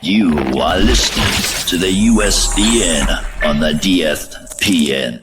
You are listening to the USDN on the DFPN.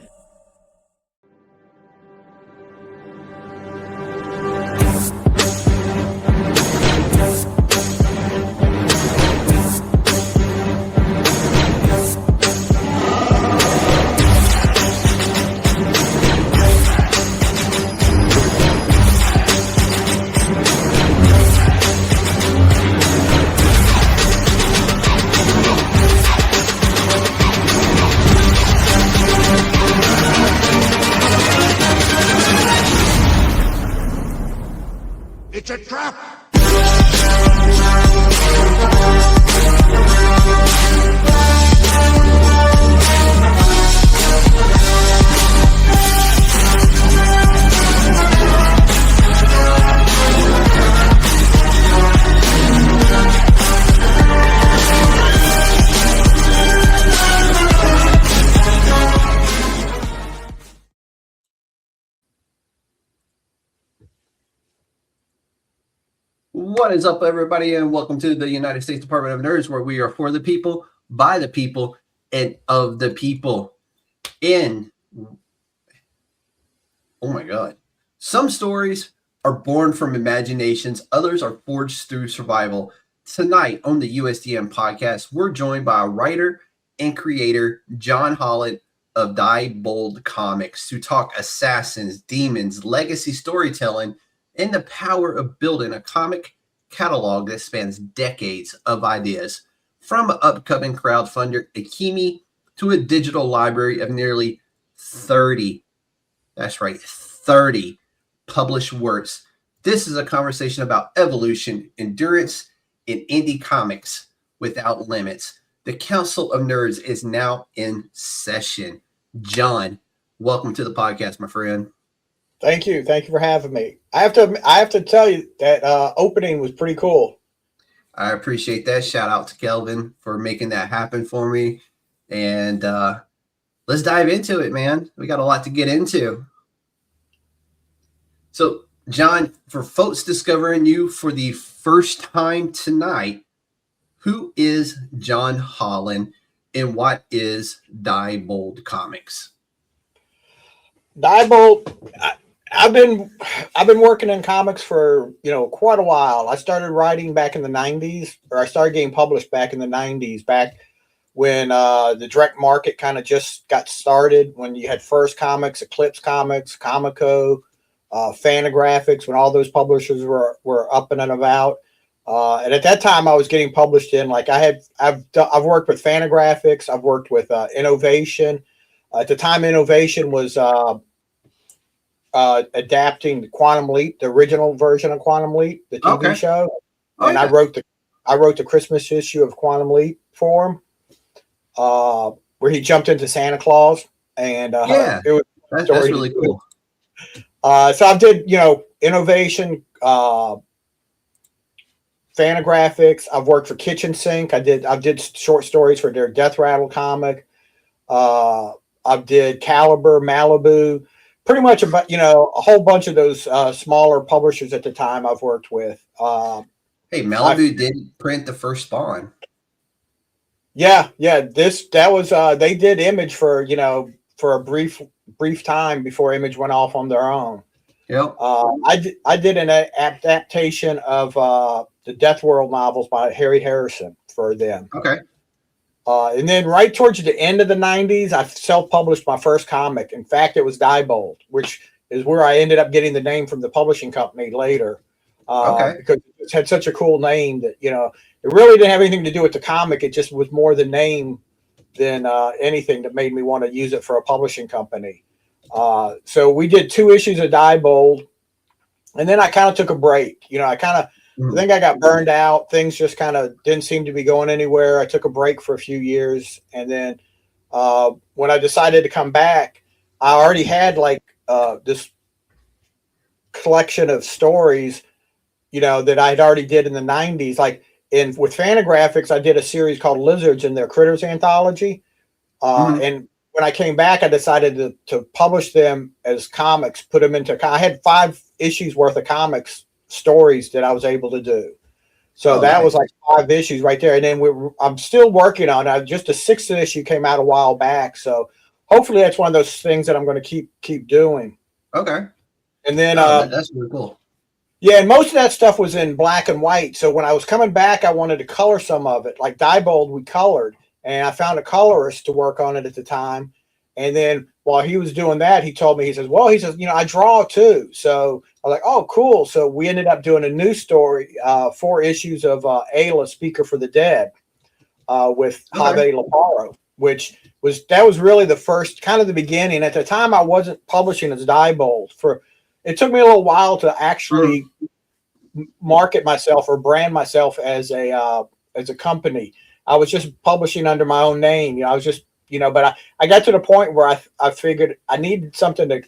It's a trap! What is up, everybody, and welcome to the United States Department of Nerds, where we are for the people, by the people, and of the people. Oh my God. Some stories are born from imaginations, others are forged through survival. Tonight on the USDN Podcast, we're joined by writer and creator John Holland of Die Bold Comics to talk assassins, demons, legacy storytelling, and the power of building a comic catalog that spans decades of ideas, from an upcoming crowdfunder Akemi to a digital library of nearly 30, that's right, 30 published works. This is a conversation about evolution, endurance, and indie comics without limits. The Council of Nerds is now in session. John, welcome to the podcast, my friend. Thank you. Thank you for having me. I have to tell you that opening was pretty cool. I appreciate that. Shout out to Kelvin for making that happen for me. And let's dive into it, man. We got a lot to get into. So, John, for folks discovering you for the first time tonight, who is John Holland and what is Die Bold Comics? Die Bold, I've been working in comics for, quite a while. I started writing back in the 90s, or I started getting published back in the 90s, back when the direct market kind of just got started, when you had First Comics, Eclipse Comics, Comico, Fantagraphics, when all those publishers were up and about. And at that time I was getting published in, like I've worked with Fantagraphics, I've worked with Innovation. At the time, Innovation was adapting Quantum Leap, the original version of Quantum Leap, the TV show, and yeah. I wrote the Christmas issue of Quantum Leap for him, where he jumped into Santa Claus, and it was that's really cool. So I did, Innovation, Fantagraphics. I've worked for Kitchen Sink. I did short stories for their Death Rattle comic. I did Caliber, Malibu, pretty much about, a whole bunch of those smaller publishers at the time I've worked with. Hey, Malibu did print the first Spawn. Yeah. That was they did Image for a brief time before Image went off on their own. Yep. I did an adaptation of the Death World novels by Harry Harrison for them. Okay. And then right towards the end of the 90s, I self-published my first comic. In fact, it was Die Bold, which is where I ended up getting the name from the publishing company later. Because it had such a cool name that, it really didn't have anything to do with the comic. It just was more the name than anything that made me want to use it for a publishing company. So we did 2 issues of Die Bold, and then I kind of took a break. I think I got burned out. Things just kind of didn't seem to be going anywhere. I took a break for a few years. And then when I decided to come back, I already had this collection of stories, that I had already did in the 90s. With Fantagraphics, I did a series called Lizards in their Critters anthology. And when I came back, I decided to publish them as comics, put them into, I had 5 issues worth of comics stories that I was able to do. So that nice. was like 5 issues right there. And then I'm still working on it. Just the 6th issue came out a while back. So hopefully that's one of those things that I'm going to keep doing. Okay. And then that's really cool. Yeah, and most of that stuff was in black and white. So when I was coming back, I wanted to color some of it. Like Diebold, we colored, and I found a colorist to work on it at the time. And then while he was doing that, he told me, he says, I draw too. So I was like, oh, cool. So we ended up doing a new story, 4 issues of Ayla, Speaker for the Dead, with Javier Laparo, that was really the first, kind of the beginning. At the time, I wasn't publishing as Diebold. It took me a little while to actually market myself or brand myself as a company. I was just publishing under my own name. I was just, but I got to the point where I figured I needed something to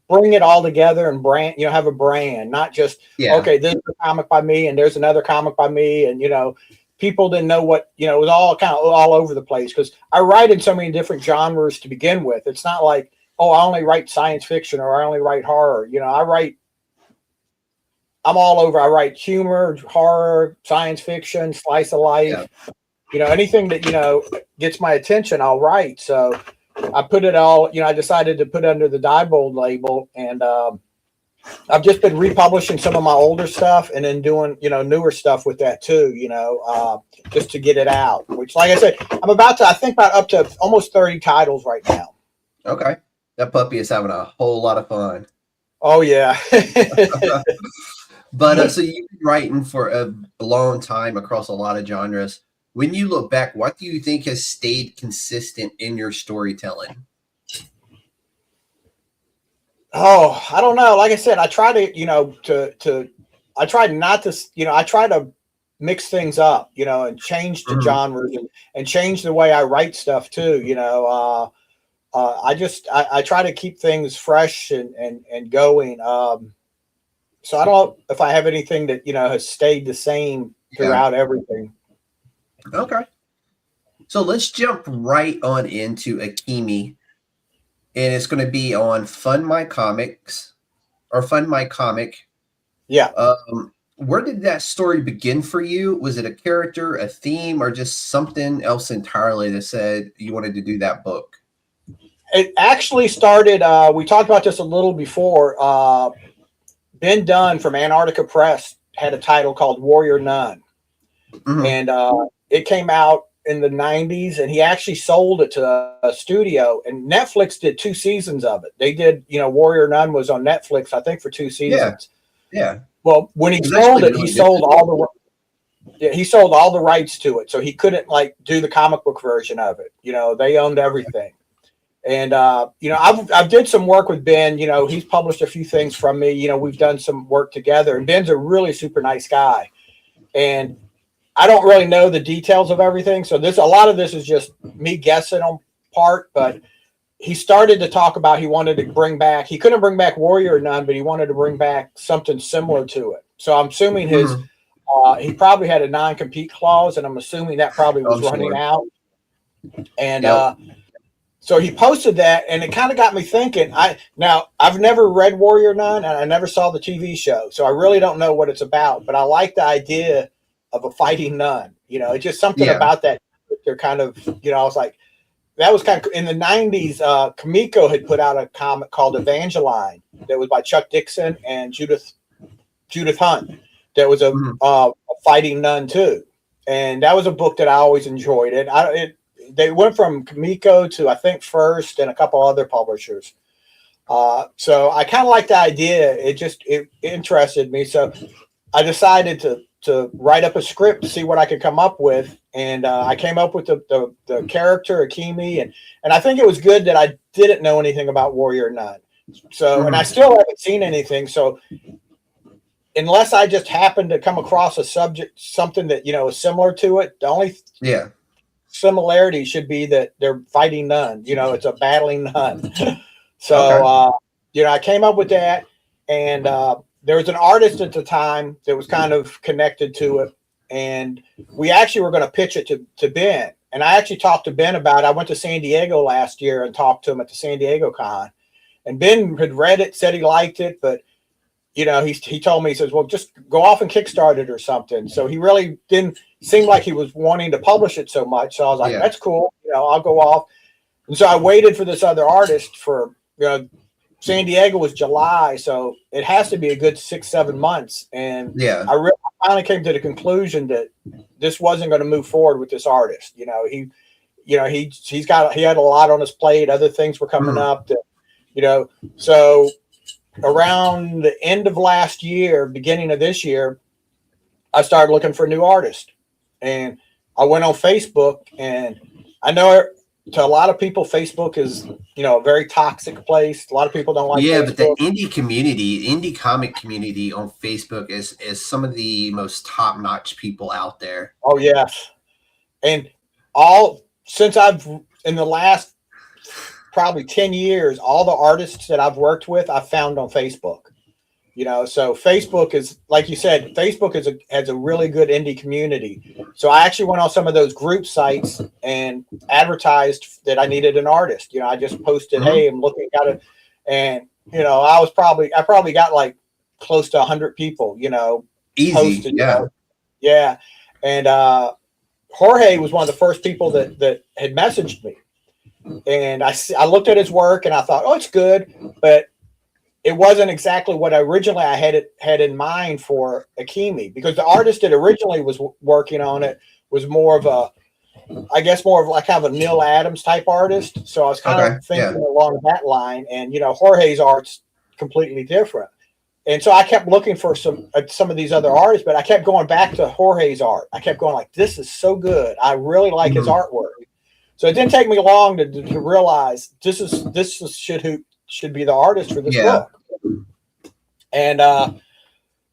bring it all together and brand, have a brand, not just, okay, this is a comic by me and there's another comic by me. And, people didn't know what, it was all kind of all over the place because I write in so many different genres to begin with. It's not like, oh, I only write science fiction or I only write horror. I'm all over. I write humor, horror, science fiction, slice of life. Yeah. Anything that, gets my attention, I'll write. So I put it all, I decided to put it under the Diebold label. And I've just been republishing some of my older stuff and then doing, newer stuff with that too, just to get it out. Which, like I said, I'm about up to almost 30 titles right now. Okay. That puppy is having a whole lot of fun. Oh, yeah. But so you've been writing for a long time across a lot of genres. When you look back, what do you think has stayed consistent in your storytelling? Oh, I don't know. Like I said, I try to, I try to mix things up, and change the genres and change the way I write stuff too, I try to keep things fresh and going. So I don't know if I have anything that, has stayed the same throughout everything. Okay. So let's jump right on into Akemi. And it's going to be on Fund My Comics or Fund My Comic. Yeah. Where did that story begin for you? Was it a character, a theme, or just something else entirely that said you wanted to do that book? It actually started, we talked about this a little before. Ben Dunn from Antarctica Press had a title called Warrior Nun. Mm-hmm. And it came out in the 90s, and he actually sold it to a studio, and Netflix did 2 seasons of it. They did, Warrior Nun was on Netflix, I think, for 2 seasons. Yeah. Well, when he sold it, he sold all the rights to it. So he couldn't do the comic book version of it. They owned everything. And, I've did some work with Ben, he's published a few things from me, we've done some work together, and Ben's a really super nice guy. And I don't really know the details of everything. So a lot of this is just me guessing on part, but he started to talk about, he wanted to bring back, he couldn't bring back Warrior Nun, but he wanted to bring back something similar to it. So I'm assuming he probably had a non-compete clause, and I'm assuming that probably was running out. And, so he posted that, and it kind of got me thinking. I've never read Warrior Nun, and I never saw the TV show, so I really don't know what it's about. But I like the idea of a fighting nun. It's just something about that. They're kind of, I was like, that was kind of in the 90s. Kamiko had put out a comic called Evangeline that was by Chuck Dixon and Judith Hunt. That was a fighting nun too, and that was a book that I always enjoyed. They went from Kamiko to, I think, First and a couple other publishers. So I kind of like the idea. It interested me. So I decided to write up a script to see what I could come up with. And I came up with the character, Akemi. And I think it was good that I didn't know anything about Warrior Nun. So, and I still haven't seen anything. So unless I just happened to come across a subject, something that, is similar to it, the only similarity should be that they're fighting nuns. It's a battling nun. So, I came up with that, and there was an artist at the time that was kind of connected to it, and we actually were going to pitch it to Ben. And I actually talked to Ben about it. I went to San Diego last year and talked to him at the San Diego Con, and Ben had read it, said he liked it, but he told me, he says, well, just go off and kickstart it or something. So he really didn't seem like he was wanting to publish it so much. So I was like, that's cool. I'll go off. And so I waited for this other artist for, San Diego was July. So it has to be a good 6-7 months. And I finally came to the conclusion that this wasn't going to move forward with this artist. He had a lot on his plate. Other things were coming up that, so around the end of last year, beginning of this year, I started looking for a new artist, and I went on Facebook. And I know to a lot of people, Facebook is, a very toxic place. A lot of people don't like Facebook. But the indie comic community on Facebook is some of the most top-notch people out there. Oh, yes. And since in the last probably 10 years, all the artists that I've worked with, I've found on Facebook. So Facebook is, like you said, Facebook has a really good indie community. So I actually went on some of those group sites and advertised that I needed an artist. I just posted, hey, I'm looking at it. And, I probably got like close to 100 people, easy. Posted, yeah. And Jorge was one of the first people that had messaged me. And I looked at his work and I thought, oh, it's good, but it wasn't exactly what I had in mind for Akemi, because the artist that originally was working on it was more of like kind of a Neil Adams type artist. So I was kind of thinking along that line, and Jorge's art's completely different. And so I kept looking for some of these other artists, but I kept going back to Jorge's art. I kept going like, this is so good. I really like his artwork. So it didn't take me long to realize this should be the artist for this book. And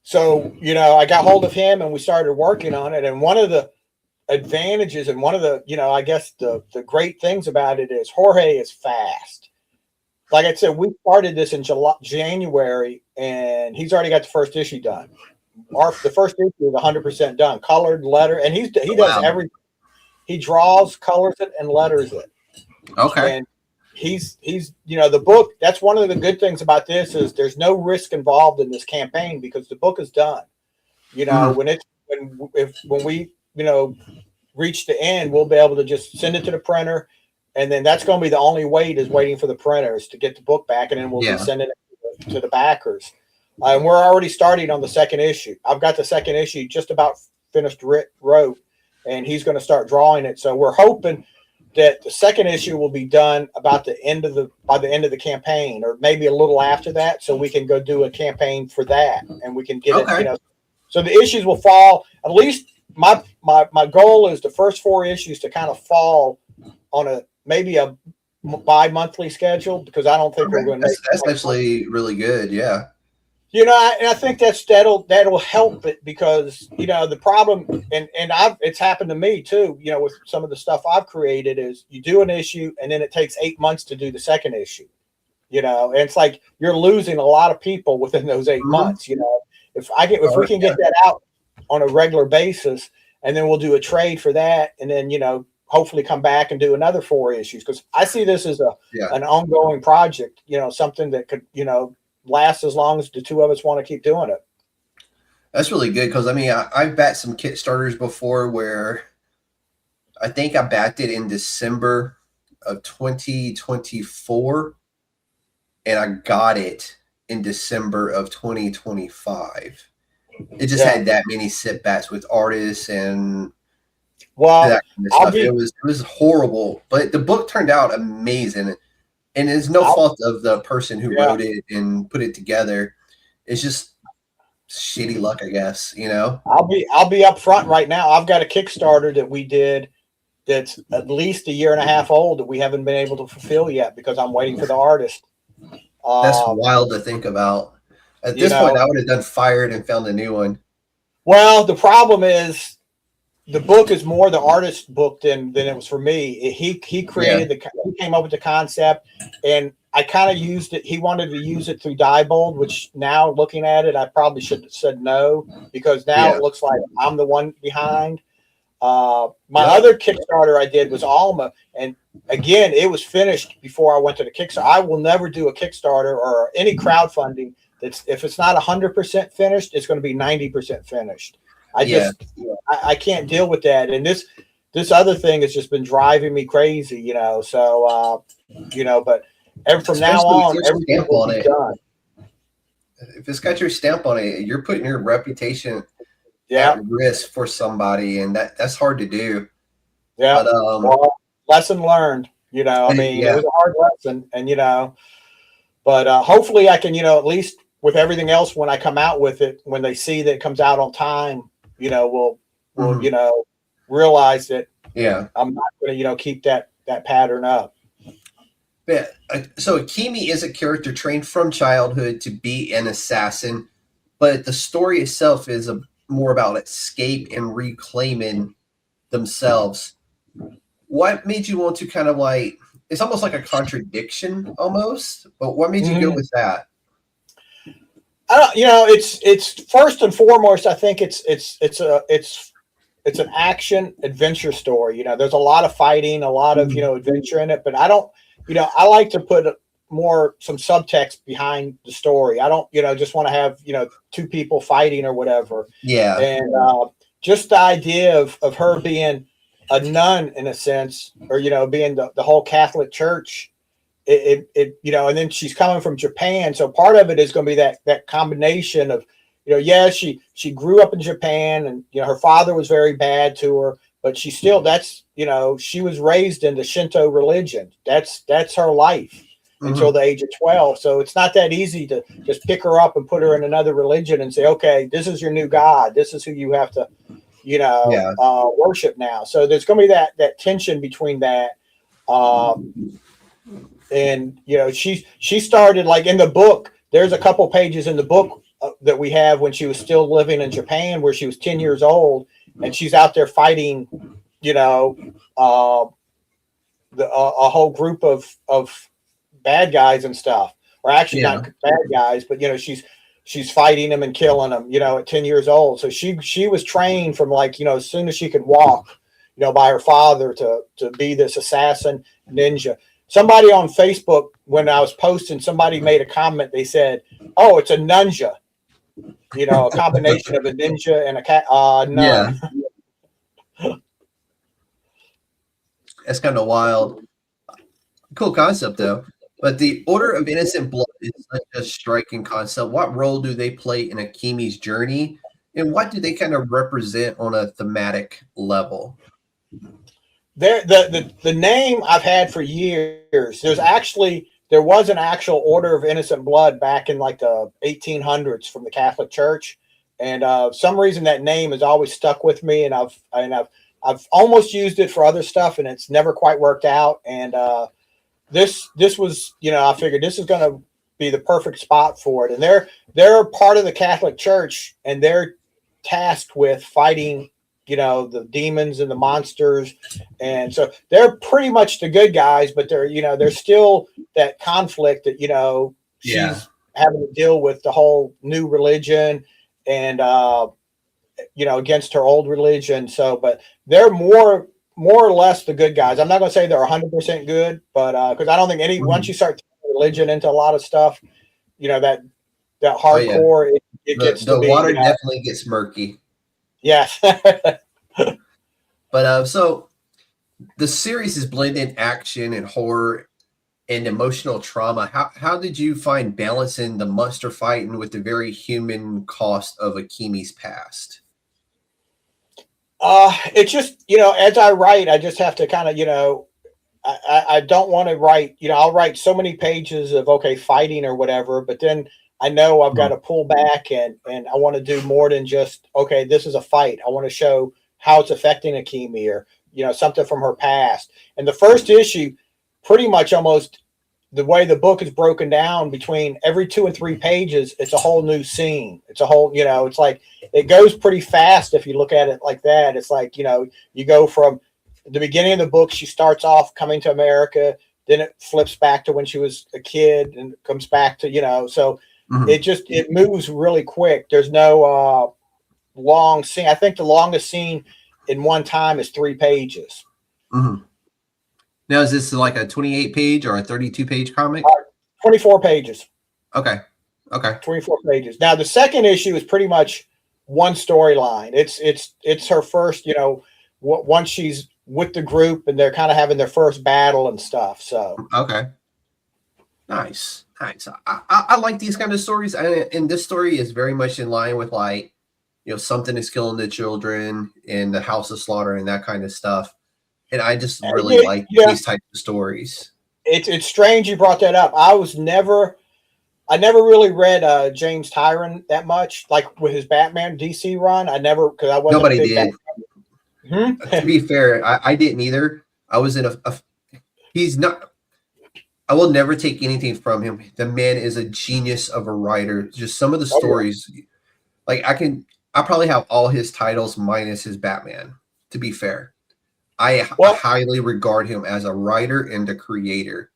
so I got hold of him and we started working on it. And one of the advantages and one of the I guess the great things about it is Jorge is fast. Like I said, we started this in January, and he's already got the first issue done. The first issue is 100% done, colored, letter, and he does everything. He draws, colors it, and letters it. Okay. And he's the book. That's one of the good things about this is there's no risk involved in this campaign because the book is done. When we reach the end, we'll be able to just send it to the printer, and then that's going to be the only wait is waiting for the printers to get the book back, and then we'll be sending it to the backers. And we're already starting on the second issue. I've got the second issue just about finished wrote. And he's going to start drawing it. So we're hoping that the second issue will be done by the end of the campaign, or maybe a little after that, so we can go do a campaign for that, and we can get it. So the issues will fall. At least my goal is the first 4 issues to kind of fall on maybe a bi-monthly schedule, because I don't think we're going to. That's actually really good. Yeah. And I think that'll help it, because the problem, and it's happened to me too. With some of the stuff I've created, is you do an issue and then it takes 8 months to do the second issue. And it's like you're losing a lot of people within those 8 months. If we can get that out on a regular basis, and then we'll do a trade for that, and then hopefully come back and do another 4 issues, because I see this as an ongoing project. Something that could last as long as the two of us want to keep doing it. That's really good, because I've backed some Kickstarters before where I think I backed it in December of 2024 and I got it in December of 2025. It just had that many setbacks with artists and that kind of stuff. It was horrible, but the book turned out amazing. And it's no fault of the person who wrote it and put it together. It's just shitty luck, I guess. I'll be up front right now. I've got a Kickstarter that we did that's at least 1.5 years old that we haven't been able to fulfill yet because I'm waiting for the artist. That's wild to think about. At this point, I would have done fired and found a new one. Well, the problem is, the book is more the artist's book than it was for me. He created he came up with the concept, and I kind of used it. He wanted to use it through Diebold, which now looking at it, I probably should have said no, because now it looks like I'm the one behind. My other Kickstarter I did was Alma, and again, it was finished before I went to the Kickstarter. I will never do a Kickstarter or any crowdfunding if it's not 100% finished, it's going to be 90% finished. I can't deal with that. And this other thing has just been driving me crazy, you know. So, but from now on, everything will be done. If it's got your stamp on it, you're putting your reputation at risk for somebody, and that's hard to do. Yeah. But, lesson learned, you know. I mean, it was a hard lesson, and but hopefully I can, at least with everything else, when I come out with it, when they see that it comes out on time, we'll realize that I'm not going to, keep that pattern up. Yeah. So Akemi is a character trained from childhood to be an assassin, but the story itself is more about escape and reclaiming themselves. What made you want to kind of it's almost like a contradiction almost, but what made you go with that? It's first and foremost, I think it's an action adventure story. There's a lot of fighting, a lot of, adventure in it, but I don't, I like to put some subtext behind the story. I don't, just want to have, two people fighting or whatever. Yeah. And just the idea of her being a nun in a sense, or, being the whole Catholic Church, and then she's coming from Japan. So part of it is going to be that combination of, she grew up in Japan, and, her father was very bad to her, but she still, she was raised in the Shinto religion. That's her life until the age of 12. So it's not that easy to just pick her up and put her in another religion and say, okay, this is your new God. This is who you have to, worship now. So there's going to be that tension between that. And, she started in the book, there's a couple pages in the book that we have when she was still living in Japan, where she was 10 years old, and she's out there fighting, a whole group of bad guys and stuff, or actually not bad guys, but, she's fighting them and killing them, at 10 years old. So she was trained from as soon as she could walk, by her father to be this assassin ninja. Somebody on Facebook, when I was posting, somebody made a comment. They said, "Oh, it's a nunja," a combination of a ninja and a nun. Yeah. That's kind of wild. Cool concept, though. But the Order of Innocent Blood is such a striking concept. What role do they play in Akemi's journey, and what do they kind of represent on a thematic level? The name I've had for years. There was an actual Order of Innocent Blood back in the 1800s from the Catholic Church, and some reason that name has always stuck with me, and I've almost used it for other stuff, and it's never quite worked out. And this was, I figured this is going to be the perfect spot for it. And they're part of the Catholic Church, and they're tasked with fighting, the demons and the monsters. And so they're pretty much the good guys, but there's still that conflict that, she's having to deal with the whole new religion and, against her old religion. So, but they're more or less the good guys. I'm not going to say they're 100% good, but because I don't think once you start taking religion into a lot of stuff, that hardcore, it gets the water definitely gets murky. Yes. But so the series is blending action and horror and emotional trauma. How did you find balancing the monster fighting with the very human cost of Akemi's past? It's just, as I write, I just have to kind of, I don't want to write, I'll write so many pages of, fighting or whatever, but then I know I've got to pull back and I want to do more than just, this is a fight. I want to show how it's affecting Akemi, or, something from her past. And the first issue, pretty much almost the way the book is broken down, between every 2 and 3 pages, it's a whole new scene. It's a whole, it's like, it goes pretty fast if you look at it like that. It's like, you go from the beginning of the book, she starts off coming to America, then it flips back to when she was a kid and comes back to, so it moves really quick. There's no long scene. I think the longest scene in one time is 3 pages. Mm-hmm. Now, is this like a 28 page or a 32 page comic? 24 pages. Okay. Okay. 24 pages. Now the second issue is pretty much one storyline. It's her first, once she's with the group and they're kind of having their first battle and stuff. So okay, nice. I like these kind of stories, and this story is very much in line with like, something is killing the children and the House of Slaughter and that kind of stuff. And I just really like these types of stories. It's strange you brought that up. I never really read James Tyrion that much, like with his Batman DC run. Because I wasn't. Nobody did. To be fair, I didn't either. I was in he's not. I will never take anything from him. The man is a genius of a writer. Just some of the stories, like I probably have all his titles minus his Batman. To be fair, I highly regard him as a writer and a creator,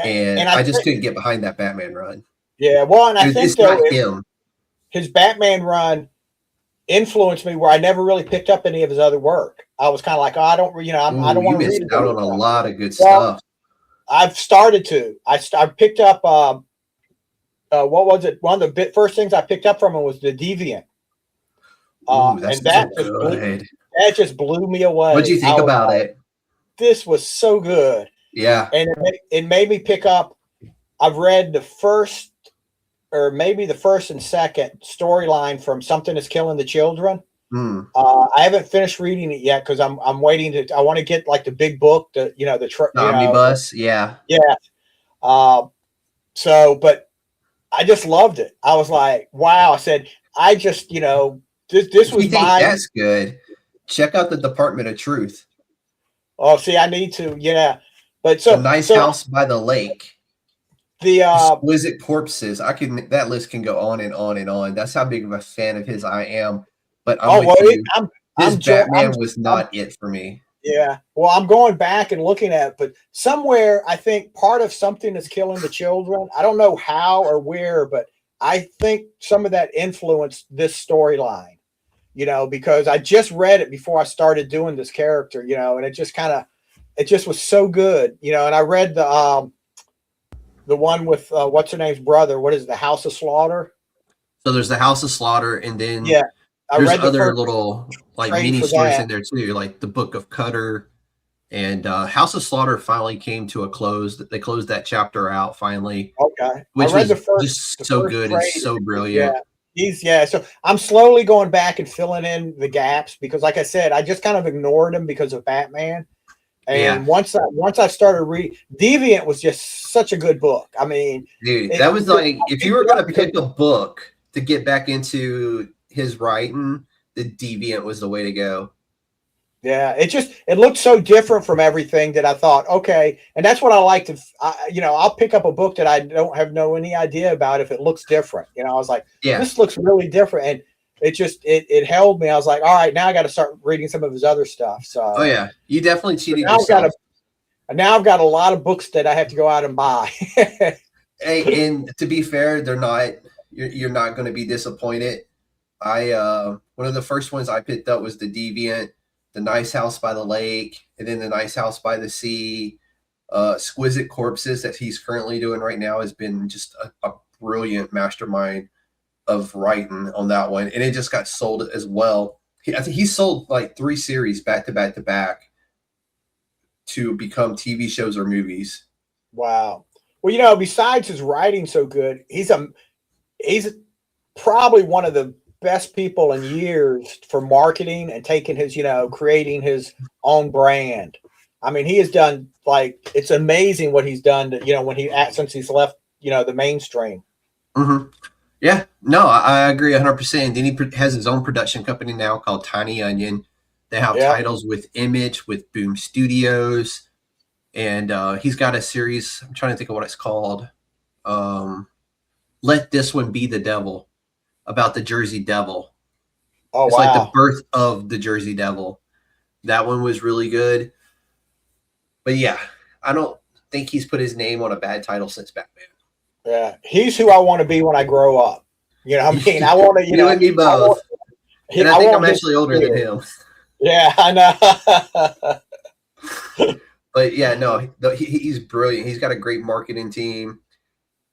and I just couldn't get behind that Batman run. Yeah, well, and I think it's not him. His Batman run influenced me where I never really picked up any of his other work. I was kind of like, I don't want to read it. Out on a lot of good stuff. I've started to. I picked up. What was it? One of the first things I picked up from him was the Deviant. And that just blew me away. What'd you think about it? This was so good. Yeah, and it made me pick up. I've read the first, or maybe the first and second storyline from Something Is Killing the Children. I haven't finished reading it yet because I'm waiting I want to get like the big book, the omnibus. Yeah. But I just loved it. I was like, wow. I said, I just this was that's good. Check out the Department of Truth. Oh, see, I need to. Yeah, but The Nice House by the Lake. The Exquisite Corpses. That list can go on and on and on. That's how big of a fan of his I am. But Batman was not it for me. Yeah. Well, I'm going back and looking at it, but somewhere I think part of Something Is Killing the Children. I don't know how or where, but I think some of that influenced this storyline, because I just read it before I started doing this character, and it just was so good, and I read the one with what's her name's brother. What is it, the House of Slaughter? So there's the House of Slaughter, and then I there's read other little like mini stories in there too, like the Book of Cutter, and House of Slaughter finally came to a close. They closed that chapter out finally. Okay, which was just so good and so brilliant. Yeah, so I'm slowly going back and filling in the gaps because, like I said, I just kind of ignored him because of Batman. And once I started reading, Deviant was just such a good book. I mean, dude, that was like if you were going to pick a book to get back into his writing, the Deviant was the way to go. Yeah, it looked so different from everything that I thought, okay, and that's what I like to, I'll pick up a book that I don't have any idea about if it looks different. I was like, this looks really different, and it held me. I was like, all right, now I got to start reading some of his other stuff. So, you definitely cheated yourself. Now I've got a lot of books that I have to go out and buy. Hey, and to be fair, they're not. You're not going to be disappointed. One of the first ones I picked up was the Deviant, the Nice House by the Lake, and then the Nice House by the Sea. Exquisite Corpses that he's currently doing right now has been just a brilliant mastermind of writing on that one, and it just got sold as well. I think he sold like 3 series back to back to back to become TV shows or movies. Wow. Well, besides his writing so good, he's probably one of the best people in years for marketing and taking his, creating his own brand. I mean, he has done it's amazing what he's done to, since he's left, the mainstream. Mm-hmm. Yeah, no, I agree 100%. Then he has his own production company now called Tiny Onion. They have titles with Image, with Boom Studios, and he's got a series. I'm trying to think of what it's called. Let This One Be the Devil, about the Jersey Devil. Oh, it's like the birth of the Jersey Devil. That one was really good. But yeah, I don't think he's put his name on a bad title since Batman. Yeah, he's who I want to be when I grow up. I mean, I want to, you and me both. And I think I'm actually older than him. Yeah, I know. But yeah, no, he's brilliant. He's got a great marketing team.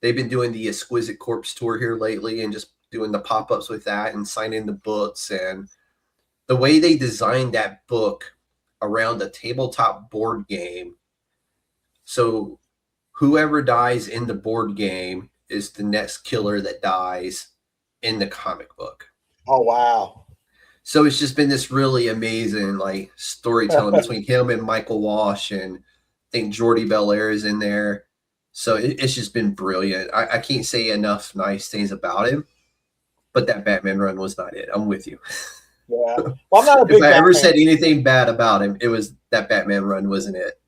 they've been doing the Exquisite Corpse tour here lately and just doing the pop-ups with that and signing the books. And the way they designed that book around a tabletop board game. So whoever dies in the board game is the next killer that dies in the comic book. Oh, wow. So it's just been this really amazing like storytelling between him and Michael Walsh, and I think Jordy Belair is in there. So it's just been brilliant. I can't say enough nice things about him, but that Batman run was not it. I'm with you. Yeah. Well, I'm not a big if I ever Batman. said anything bad about him, it was that Batman run wasn't it.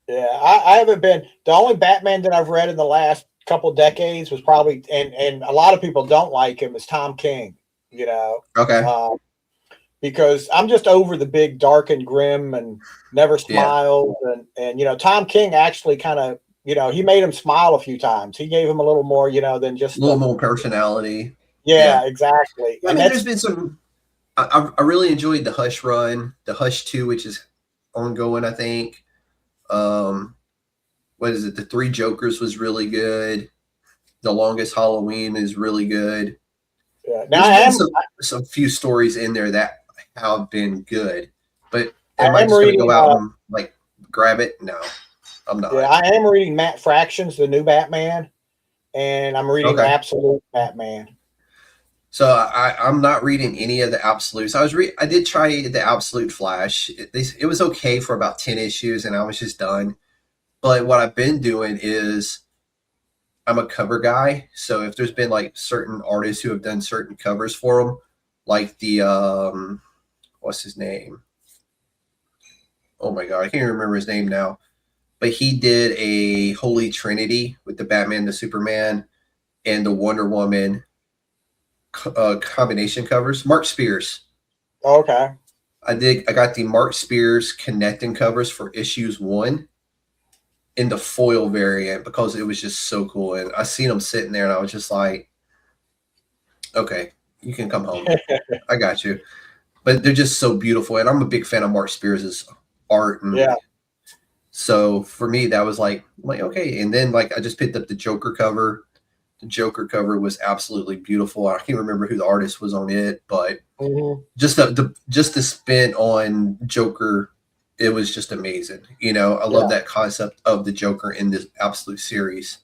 Yeah, I haven't been. The only Batman that I've read in the last couple of decades was probably, and a lot of people don't like him, is Tom King. You know, Okay. Because I'm just over the big dark and grim and never smiles, and you know, Tom King actually kind of, you know, he made him smile a few times. He gave him a little more, you know, than just a little more personality. Yeah, exactly. I and mean, there's been some. I really enjoyed the Hush run, the Hush 2, which is ongoing, I think. What is it? The Three Jokers was really good. The Longest Halloween is really good. Yeah. Now I am some few stories in there that have been good, but am I just going to go reading, out and like grab it? No, I'm not. Yeah, I am reading Matt Fraction's The New Batman, and I'm reading Okay. Absolute Batman. So I'm not reading any of the Absolutes. I did try the Absolute Flash. It was okay for about 10 issues, and I was just done. But what I've been doing is I'm a cover guy. So if there's been like certain artists who have done certain covers for them, like the what's his name? Oh my God, I can't even remember his name now. But he did a Holy Trinity with the Batman, the Superman, and the Wonder Woman combination covers. Mark Spears. Okay. I got the Mark Spears connecting covers for issues 1 in the foil variant because it was just so cool. And I seen them sitting there and I was just like, okay, you can come home. I got you. But they're just so beautiful. And I'm a big fan of Mark Spears' art. And so for me, that was like, okay. And then like I just picked up the Joker cover. The Joker cover was absolutely beautiful. I can't remember who the artist was on it, but just the spin on Joker, it was just amazing. You know, I love that concept of the Joker in this Absolute series.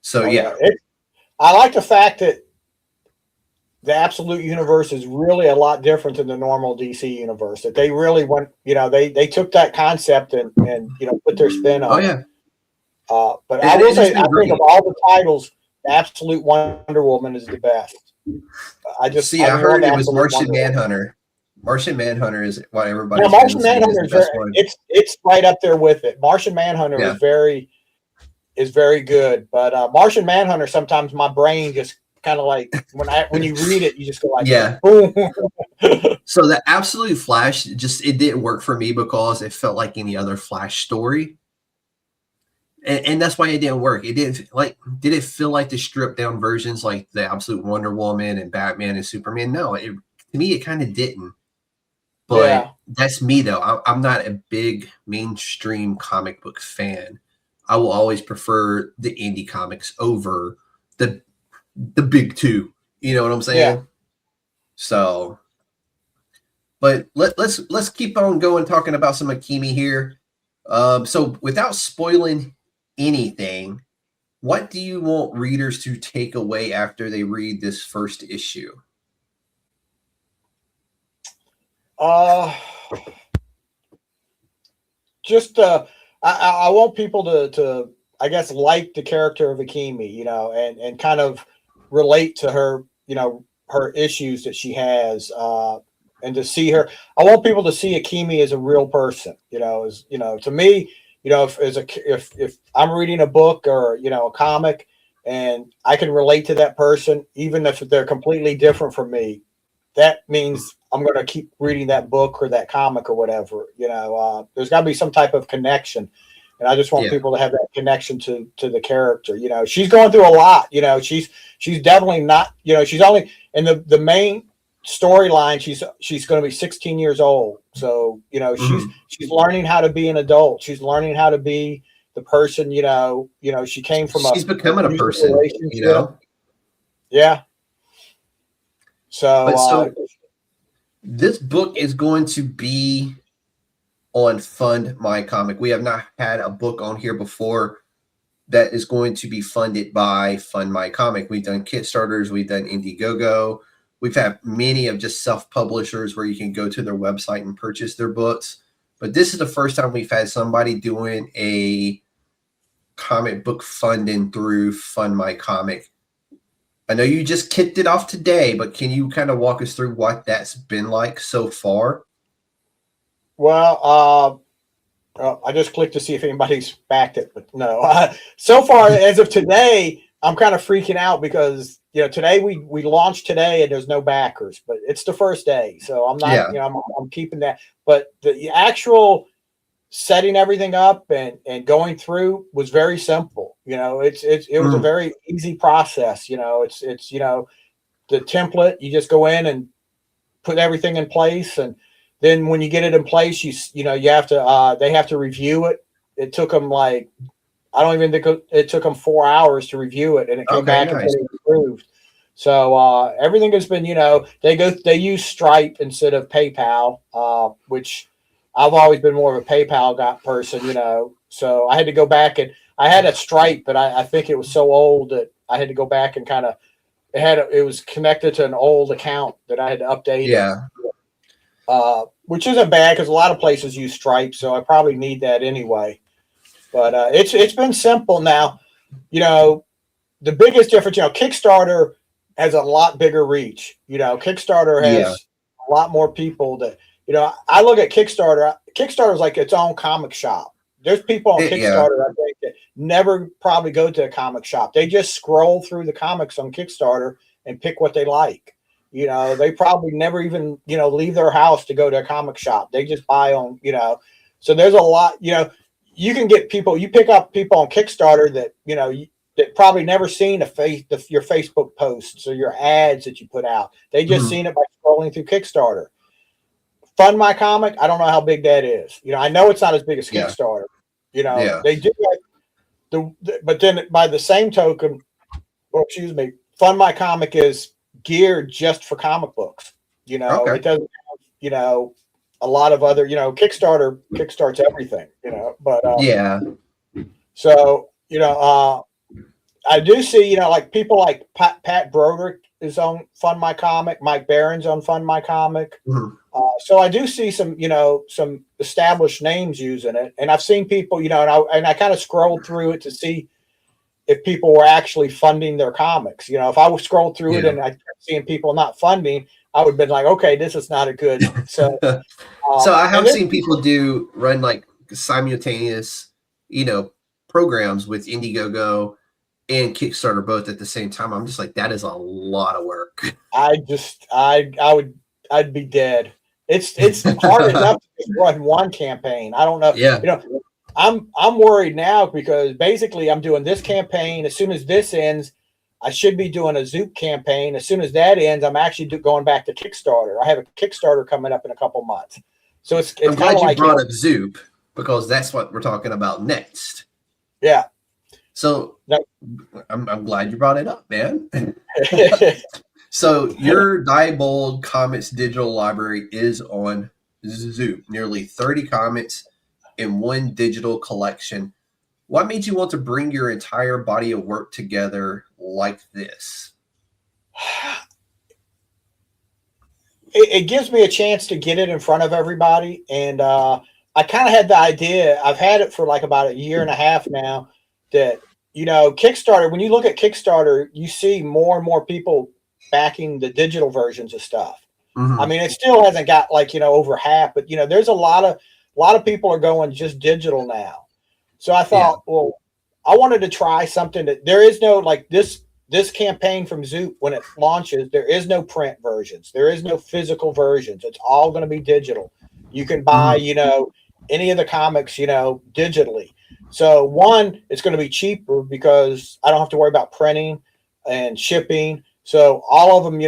So I like the fact that the Absolute universe is really a lot different than the normal DC universe. That they really went, you know, they took that concept and you know put their spin on it. But I will say, I think of all the titles, the Absolute Wonder Woman is the best. I heard it was Martian Manhunter. Martian Manhunter is what everybody. Yeah, Martian Manhunter it's right up there with it. Martian Manhunter is very good, but Martian Manhunter, sometimes my brain just kind of like when you read it, you just go like, boom. So the Absolute Flash it didn't work for me because it felt like any other Flash story. And that's why it didn't work. It did it feel like the stripped down versions like the Absolute Wonder Woman and Batman and Superman? No, to me, it kind of didn't. But that's me, though. I'm not a big mainstream comic book fan. I will always prefer the indie comics over the big two. You know what I'm saying? Yeah. So, but let's keep on going talking about some Akemi here. So without spoiling anything, what do you want readers to take away after they read this first issue? I want people to I guess like the character of Akemi, you know, and kind of relate to her, you know, her issues that she has, and to see her. I want people to see Akemi as a real person, you know, to me, you know, if I'm reading a book or, you know, a comic and I can relate to that person, even if they're completely different from me, that means I'm going to keep reading that book or that comic or whatever, you know. There's got to be some type of connection. And I just want people to have that connection to the character. You know, she's going through a lot, you know, she's definitely not, you know, she's only in the main storyline. She's going to be 16 years old. So, you know, she's learning how to be an adult. She's learning how to be, the person, she came from she's becoming a person, Yeah. So, this book is going to be on Fund My Comic. We have not had a book on here before that is going to be funded by Fund My Comic. We've done Kickstarters, we've done Indiegogo, we've had many of just self-publishers where you can go to their website and purchase their books. But this is the first time we've had somebody doing a comic book funding through Fund My Comic. I know you just kicked it off today, but can you kind of walk us through what that's been like so far? Well, I just clicked to see if anybody's backed it, but no. So far, as of today, I'm kind of freaking out because today we launched today and there's no backers, but it's the first day, so I'm not. I'm keeping that. But the actual setting everything up and going through was very simple. It was a very easy process. It's the template. You just go in and put everything in place, and then when you get it in place, you have to they have to review it. It took them I don't even think it took them 4 hours to review it, and it came back and been approved. So everything has been they use Stripe instead of PayPal, which I've always been more of a PayPal person, so I had to go back and I had a Stripe, but I think it was so old that I had to go back and kind of it was connected to an old account that I had to update. Yeah. Which isn't bad because a lot of places use Stripe, so I probably need that anyway. But it's been simple now. The biggest difference, Kickstarter has a lot bigger reach. Kickstarter has a lot more people that, I look at Kickstarter. Kickstarter is like its own comic shop. There's people on Kickstarter, I think, that never probably go to a comic shop. They just scroll through the comics on Kickstarter and pick what they like. They probably never even, leave their house to go to a comic shop. They just buy on, so there's a lot, you can get people, you pick up people on Kickstarter that, that probably never seen your Facebook posts or your ads that you put out. They just seen it by scrolling through Kickstarter. Fund My Comic, I don't know how big that is. I know it's not as big as Kickstarter. They do but then by the same token, Fund My Comic is geared just for comic books. It doesn't have, a lot of other, Kickstarts everything, but so, I do see, like people like Pat Broderick is on Fund My Comic, Mike Barron's on Fund My Comic. So I do see some, some established names using it. And I've seen people, and I kind of scrolled through it to see if people were actually funding their comics. If I was scrolled through it and I kept seeing people not funding, I would have been like, okay, this is not a good. So, so I have seen people run like simultaneous, programs with Indiegogo and Kickstarter both at the same time. I'm just like, that is a lot of work. I'd be dead. It's hard enough to just run one campaign. I don't know. Yeah. I'm worried now because basically I'm doing this campaign. As soon as this ends, I should be doing a Zoop campaign. As soon as that ends, I'm actually going back to Kickstarter. I have a Kickstarter coming up in a couple months. So it's I'm glad you brought up Zoop because that's what we're talking about next. Yeah. So I'm glad you brought it up, man. So your Diebold Comics digital library is on Zoop. Nearly 30 comics in one digital collection. What made you want to bring your entire body of work together like this? It gives me a chance to get it in front of everybody. And I kind of had the idea. I've had it for like about a year and a half now that, Kickstarter, when you look at Kickstarter, you see more and more people backing the digital versions of stuff. I mean, it still hasn't got over half, but there's a lot of people are going just digital now. So I thought, well, I wanted to try something that there is no this campaign from Zoop when it launches. There is no print versions. There is no physical versions. It's all going to be digital. You can buy, any of the comics, digitally. So one, it's going to be cheaper because I don't have to worry about printing and shipping. So all of them,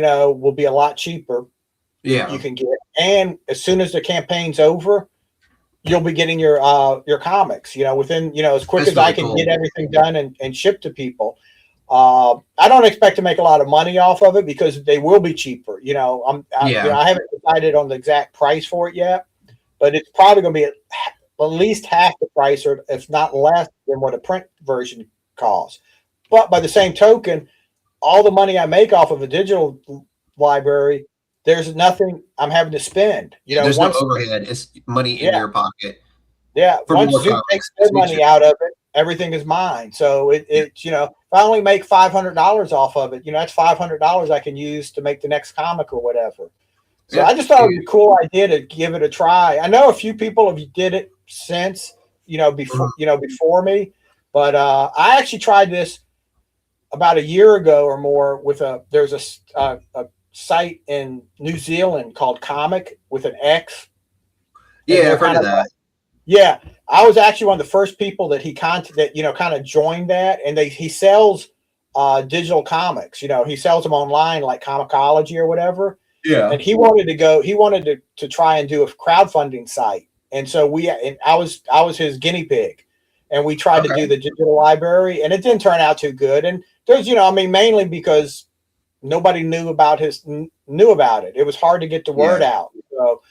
will be a lot cheaper. Yeah, you can get. And as soon as the campaign's over, you'll be getting your comics, within, as quick as I can get everything done and shipped to people. I don't expect to make a lot of money off of it because they will be cheaper. I haven't decided on the exact price for it yet, but it's probably going to be at least half the price, or if not less than what a print version costs. But by the same token, all the money I make off of a digital library, there's nothing I'm having to spend. There's no overhead. It's money in your pocket. Yeah. Once Zoom takes their money out of it, everything is mine. So if I only make $500 off of it, that's $500 I can use to make the next comic or whatever. So I just thought it was a cool idea to give it a try. I know a few people have did it since, before me, but I actually tried this about a year ago or more with there's a site in New Zealand called Comic with an X. Yeah, I've heard of that. Yeah, I was actually one of the first people that he kind of joined that, and he sells digital comics. He sells them online like Comixology or whatever. Yeah, and he wanted to try and do a crowdfunding site, and so I was his guinea pig, and we tried to do the digital library, and it didn't turn out too good. And there's mainly because nobody knew about it. It was hard to get the word out. So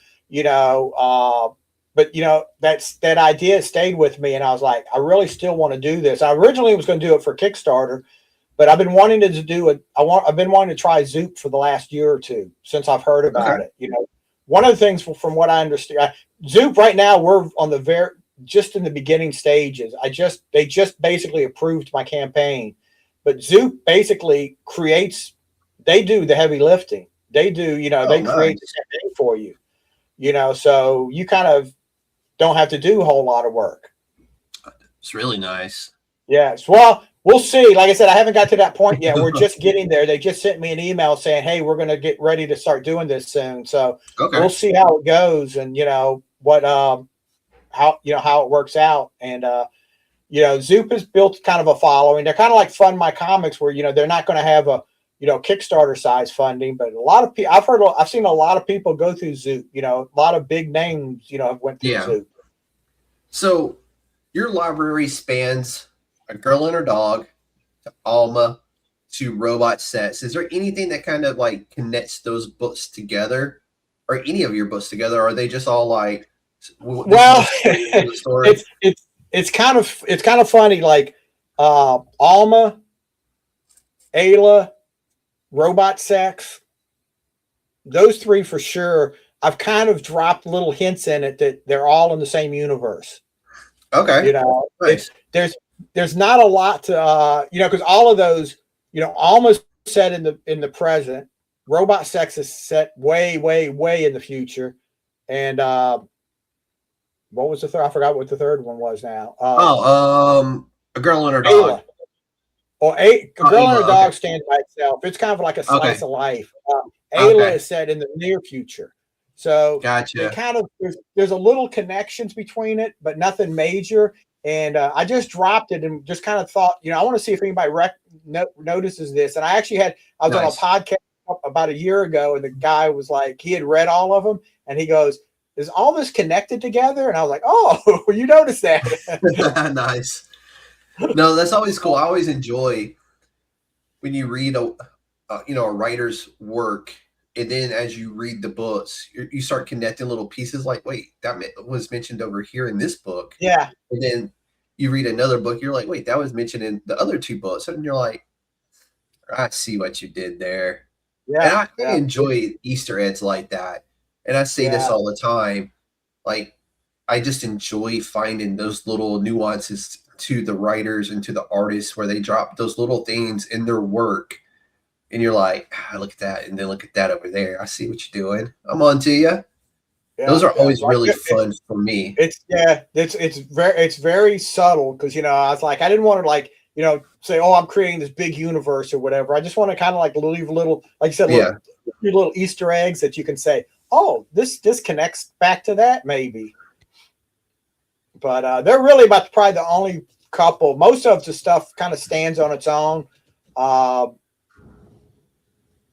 but that idea stayed with me, and I was like, I really still want to do this. I originally was going to do it for Kickstarter, but I've been wanting to do it. I've been wanting to try Zoop for the last year or two since I've heard about it. One of the things from what I understand, Zoop right now, we're on just in the beginning stages. They just basically approved my campaign, but Zoop basically they do the heavy lifting. They do, create the campaign for you, so you kind of don't have to do a whole lot of work. It's really nice. Yes. Well, we'll see. Like I said, I haven't got to that point yet. We're just getting there. They just sent me an email saying, hey, we're going to get ready to start doing this soon. So we'll see how it goes and, how it works out. And, Zoop has built kind of a following. They're kind of like Fund My Comics where, they're not going to have a, Kickstarter size funding, but a lot of people, I've seen a lot of people go through Zoop, a lot of big names, have went through Zoop. So your library spans A Girl and Her Dog to Alma to Robot Sex. Is there anything that kind of like connects those books together, or any of your books together? Or are they just all like, well, it's kind of funny. Like Alma, Ayla, Robot Sex, those three for sure. I've kind of dropped little hints in it that they're all in the same universe. Okay. Nice. There's not a lot to because all of those, almost set in the present. Robot Sex is set way, way, way in the future. And what was the third? I forgot what the third one was now. A Girl and Her Dog. Ayla. A Girl and Her Dog stands by itself. It's kind of like a slice of life. Ayla is set in the near future. So gotcha. There's a little connections between it, but nothing major. And I just dropped it and just kind of thought, I want to see if anybody notices this. And I was on a podcast about a year ago, and the guy was like, he had read all of them, and he goes, "Is all this connected together?" And I was like, "Oh, you noticed that?" Nice. No, that's always cool. I always enjoy when you read a writer's work, and then as you read the books, you start connecting little pieces. Like, wait, that was mentioned over here in this book. Yeah. And then you read another book, you're like, wait, that was mentioned in the other two books, and you're like, I see what you did there. Yeah. And I enjoy Easter eggs like that. And I say this all the time. Like, I just enjoy finding those little nuances to the writers and to the artists where they drop those little things in their work. And you're like, look at that. And then look at that over there. I see what you're doing. I'm on to you. Yeah, those are always really fun for me. It's very subtle because, I was like, I didn't want to say, oh, I'm creating this big universe or whatever. I just want to kind of like leave little, like you said, little Easter eggs that you can say, oh, this connects back to that maybe. But they're really probably the only couple. Most of the stuff kind of stands on its own. And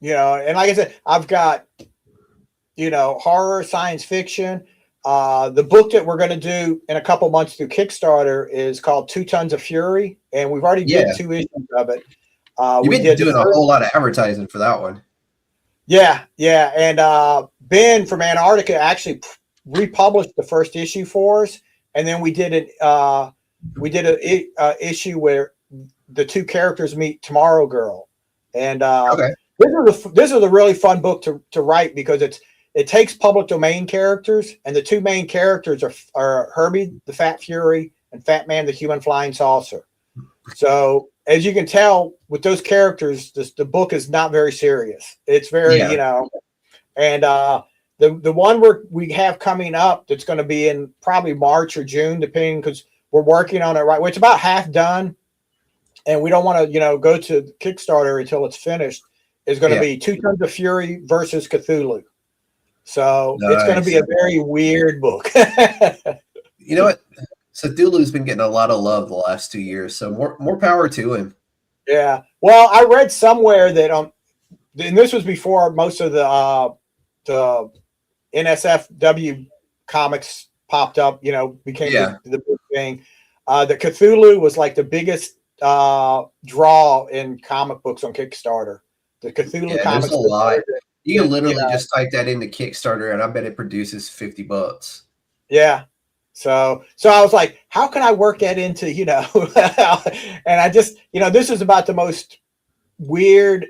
like I said, I've got, horror, science fiction. The book that we're going to do in a couple months through Kickstarter is called 2 Tons of Fury, and we've already did 2 issues of it. You've been doing a whole lot of advertising for that one. Yeah. And Ben from Antarctica actually republished the first issue for us, and then we did an issue where the 2 characters meet Tomorrow Girl, and this is a really fun book to write because it takes public domain characters, and the 2 main characters are Herbie the Fat Fury and Fat Man the Human Flying Saucer. So as you can tell with those characters, the book is not very serious. It's very, and the one we have coming up that's going to be in probably March or June, depending, because we're working on it right. Well, it's about half done, and we don't want to, go to Kickstarter until it's finished. Is going to be 2 Tons of Fury versus Cthulhu. So it's going to be a very weird book. You know what? Cthulhu's been getting a lot of love the last 2 years, so more power to him. Yeah. Well, I read somewhere that and this was before most of the NSFW comics popped up, became the big thing. That Cthulhu was like the biggest draw in comic books on Kickstarter. The Cthulhu comics. There's a lot. You can literally just type that into Kickstarter, and I bet it produces $50. Yeah. So I was like, how can I work that into, and I just, this is about the most weird,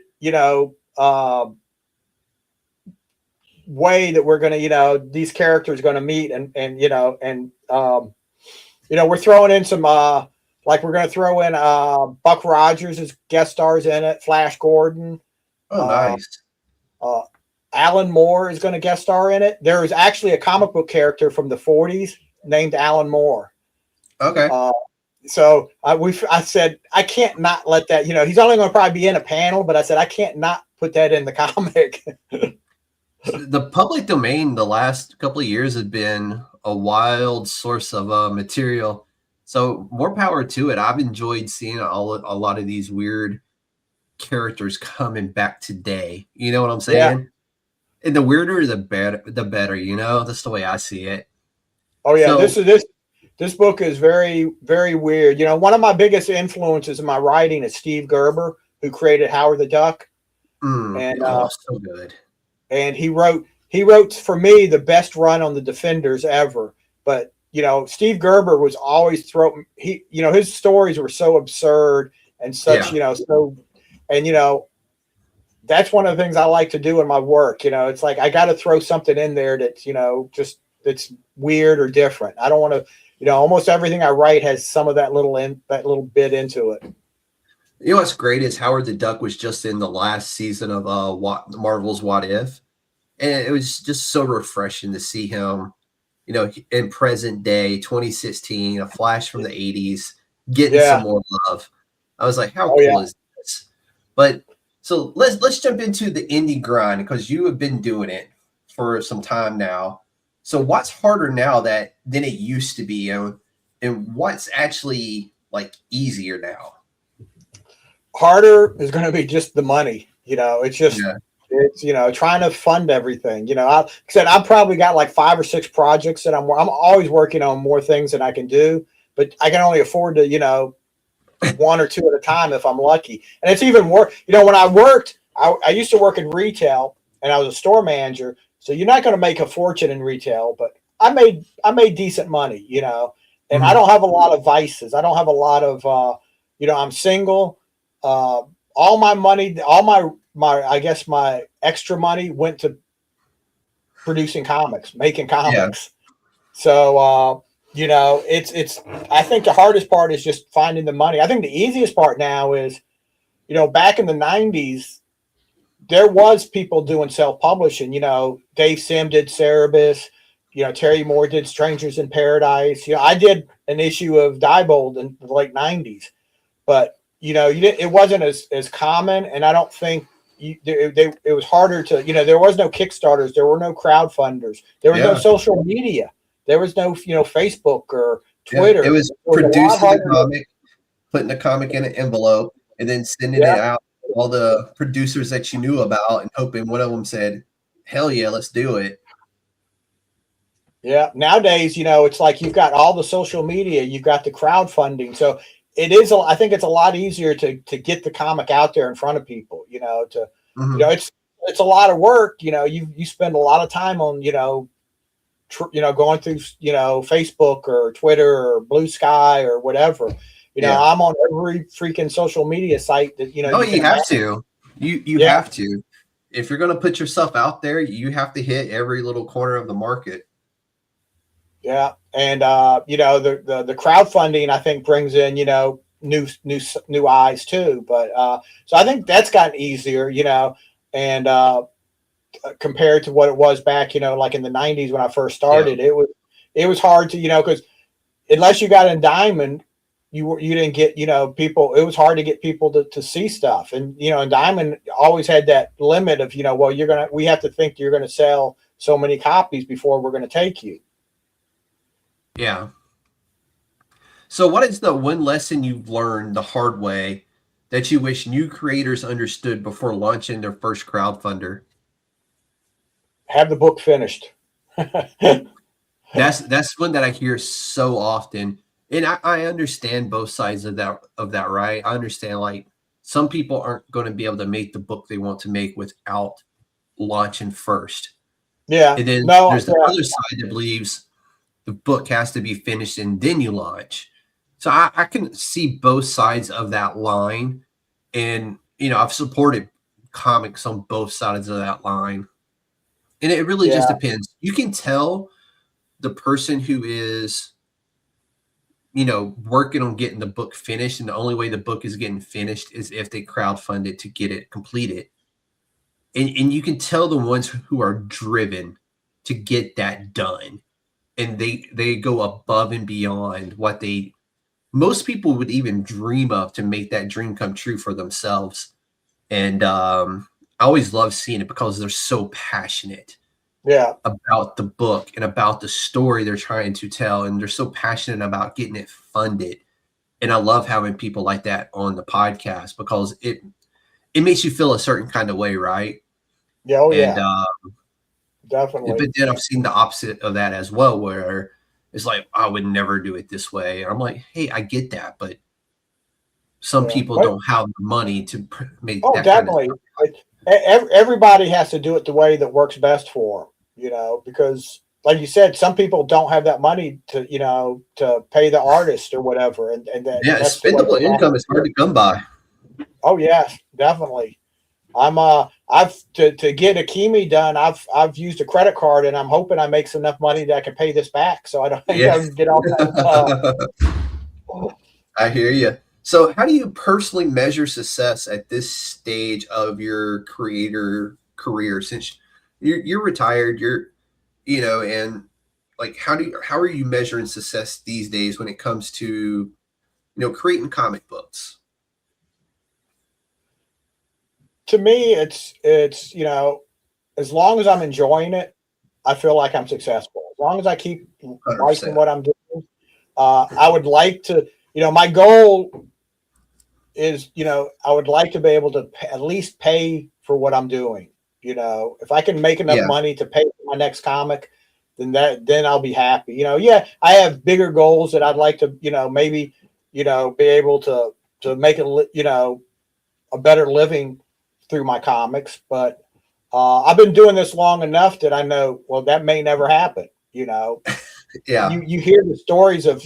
way that we're going to, these characters going to meet and we're throwing in some, like we're going to throw in Buck Rogers as guest stars in it, Flash Gordon. Oh, nice. Alan Moore is going to guest star in it. There is actually a comic book character from the 40s named Alan Moore. Okay. So I said, I can't not let that, he's only going to probably be in a panel, but I said, I can't not put that in the comic. The public domain the last couple of years has been a wild source of material. So more power to it. I've enjoyed seeing a lot of these weird characters coming back today. You know what I'm saying? Yeah. And the weirder, the better, that's the way I see it. Oh yeah. So, this book is very, very weird. One of my biggest influences in my writing is Steve Gerber, who created Howard the Duck. So good. And he wrote for me the best run on the Defenders ever. But Steve Gerber was always his stories were so absurd and such, that's one of the things I like to do in my work. It's like I got to throw something in there that's that's weird or different. I don't want to, almost everything I write has some of that little bit into it. What's great is Howard the Duck was just in the last season of Marvel's What If, and it was just so refreshing to see him, in present day 2016, a flash from the 80s, getting some more love. I was like, how cool is this? But so let's jump into the indie grind, because you have been doing it for some time now. So what's harder now than it used to be, and what's actually like easier now? Harder is going to be just the money. It's just it's trying to fund everything. I said I've probably got like 5 or 6 projects that I'm always working on more things than I can do, but I can only afford to 1 or 2 at a time if I'm lucky. And it's even worse. When I worked, I used to work in retail, and I was a store manager. So you're not going to make a fortune in retail, but I made decent money, and I don't have a lot of vices. I don't have a lot of, I'm single. All my money, I guess my extra money went to producing comics, making comics. Yeah. So, I think the hardest part is just finding the money. I think the easiest part now is, back in the 90s, there was people doing self-publishing. Dave Sim did Cerebus. Terry Moore did Strangers in Paradise. I did an issue of Diebold in the late 90s. But, it wasn't as common. And I don't think it was harder to, there was no Kickstarters. There were no crowdfunders. There was no social media. There was no, Facebook or Twitter. It was producing a comic, putting the comic in an envelope, and then sending it out. All the producers that you knew about, and hoping one of them said, hell yeah, let's do it. Yeah. Nowadays, it's like you've got all the social media, you've got the crowdfunding. So it is, I think it's a lot easier to get the comic out there in front of people, it's a lot of work. You spend a lot of time on, going through, Facebook or Twitter or Blue Sky or whatever. I'm on every freaking social media site that, Oh, you have to. You have to. If you're going to put yourself out there, you have to hit every little corner of the market. Yeah, and the crowdfunding I think brings in new eyes too. But so I think that's gotten easier, and compared to what it was back, like in the '90s when I first started, it was hard to because unless you got in Diamond, you didn't get people. It was hard to get people to see stuff, and and Diamond always had that limit of we have to think you're gonna sell so many copies before we're gonna take you. Yeah. So what is the one lesson you've learned the hard way that you wish new creators understood before launching their first crowdfunder? Have the book finished. That's one that I hear so often. And I understand both sides of that, right? I understand like some people aren't going to be able to make the book they want to make without launching first. Yeah. And then there's the other side that believes the book has to be finished and then you launch. So I can see both sides of that line. And, I've supported comics on both sides of that line. And it really just depends. You can tell the person who is, working on getting the book finished. And the only way the book is getting finished is if they crowdfund it to get it completed. And you can tell the ones who are driven to get that done. And they go above and beyond what most people would even dream of to make that dream come true for themselves. And I always love seeing it because they're so passionate about the book and about the story they're trying to tell. And they're so passionate about getting it funded. And I love having people like that on the podcast because it makes you feel a certain kind of way, right? Yeah. Oh, yeah. Definitely. But then I've seen the opposite of that as well, where it's like, I would never do it this way. And I'm like, hey, I get that, but some people don't have the money to make that definitely. Kind of everybody has to do it the way that works best for them, because like you said, some people don't have that money to, to pay the artist or whatever. And spendable income is hard to come by. Oh yeah, definitely. I've to get Akemi done. I've used a credit card, and I'm hoping I make enough money that I can pay this back, so I don't get off that. I hear you. So, how do you personally measure success at this stage of your creator career? Since you're retired, and like how are you measuring success these days when it comes to creating comic books? To me, it's as long as I'm enjoying it, I feel like I'm successful. As long as I keep liking what I'm doing, I would like to. My goal is, I would like to be able to at least pay for what I'm doing. If I can make enough money to pay for my next comic, then I'll be happy. I have bigger goals that I'd like to, maybe, be able to make it, a better living through my comics, but I've been doing this long enough that I know, well, that may never happen. You hear the stories of,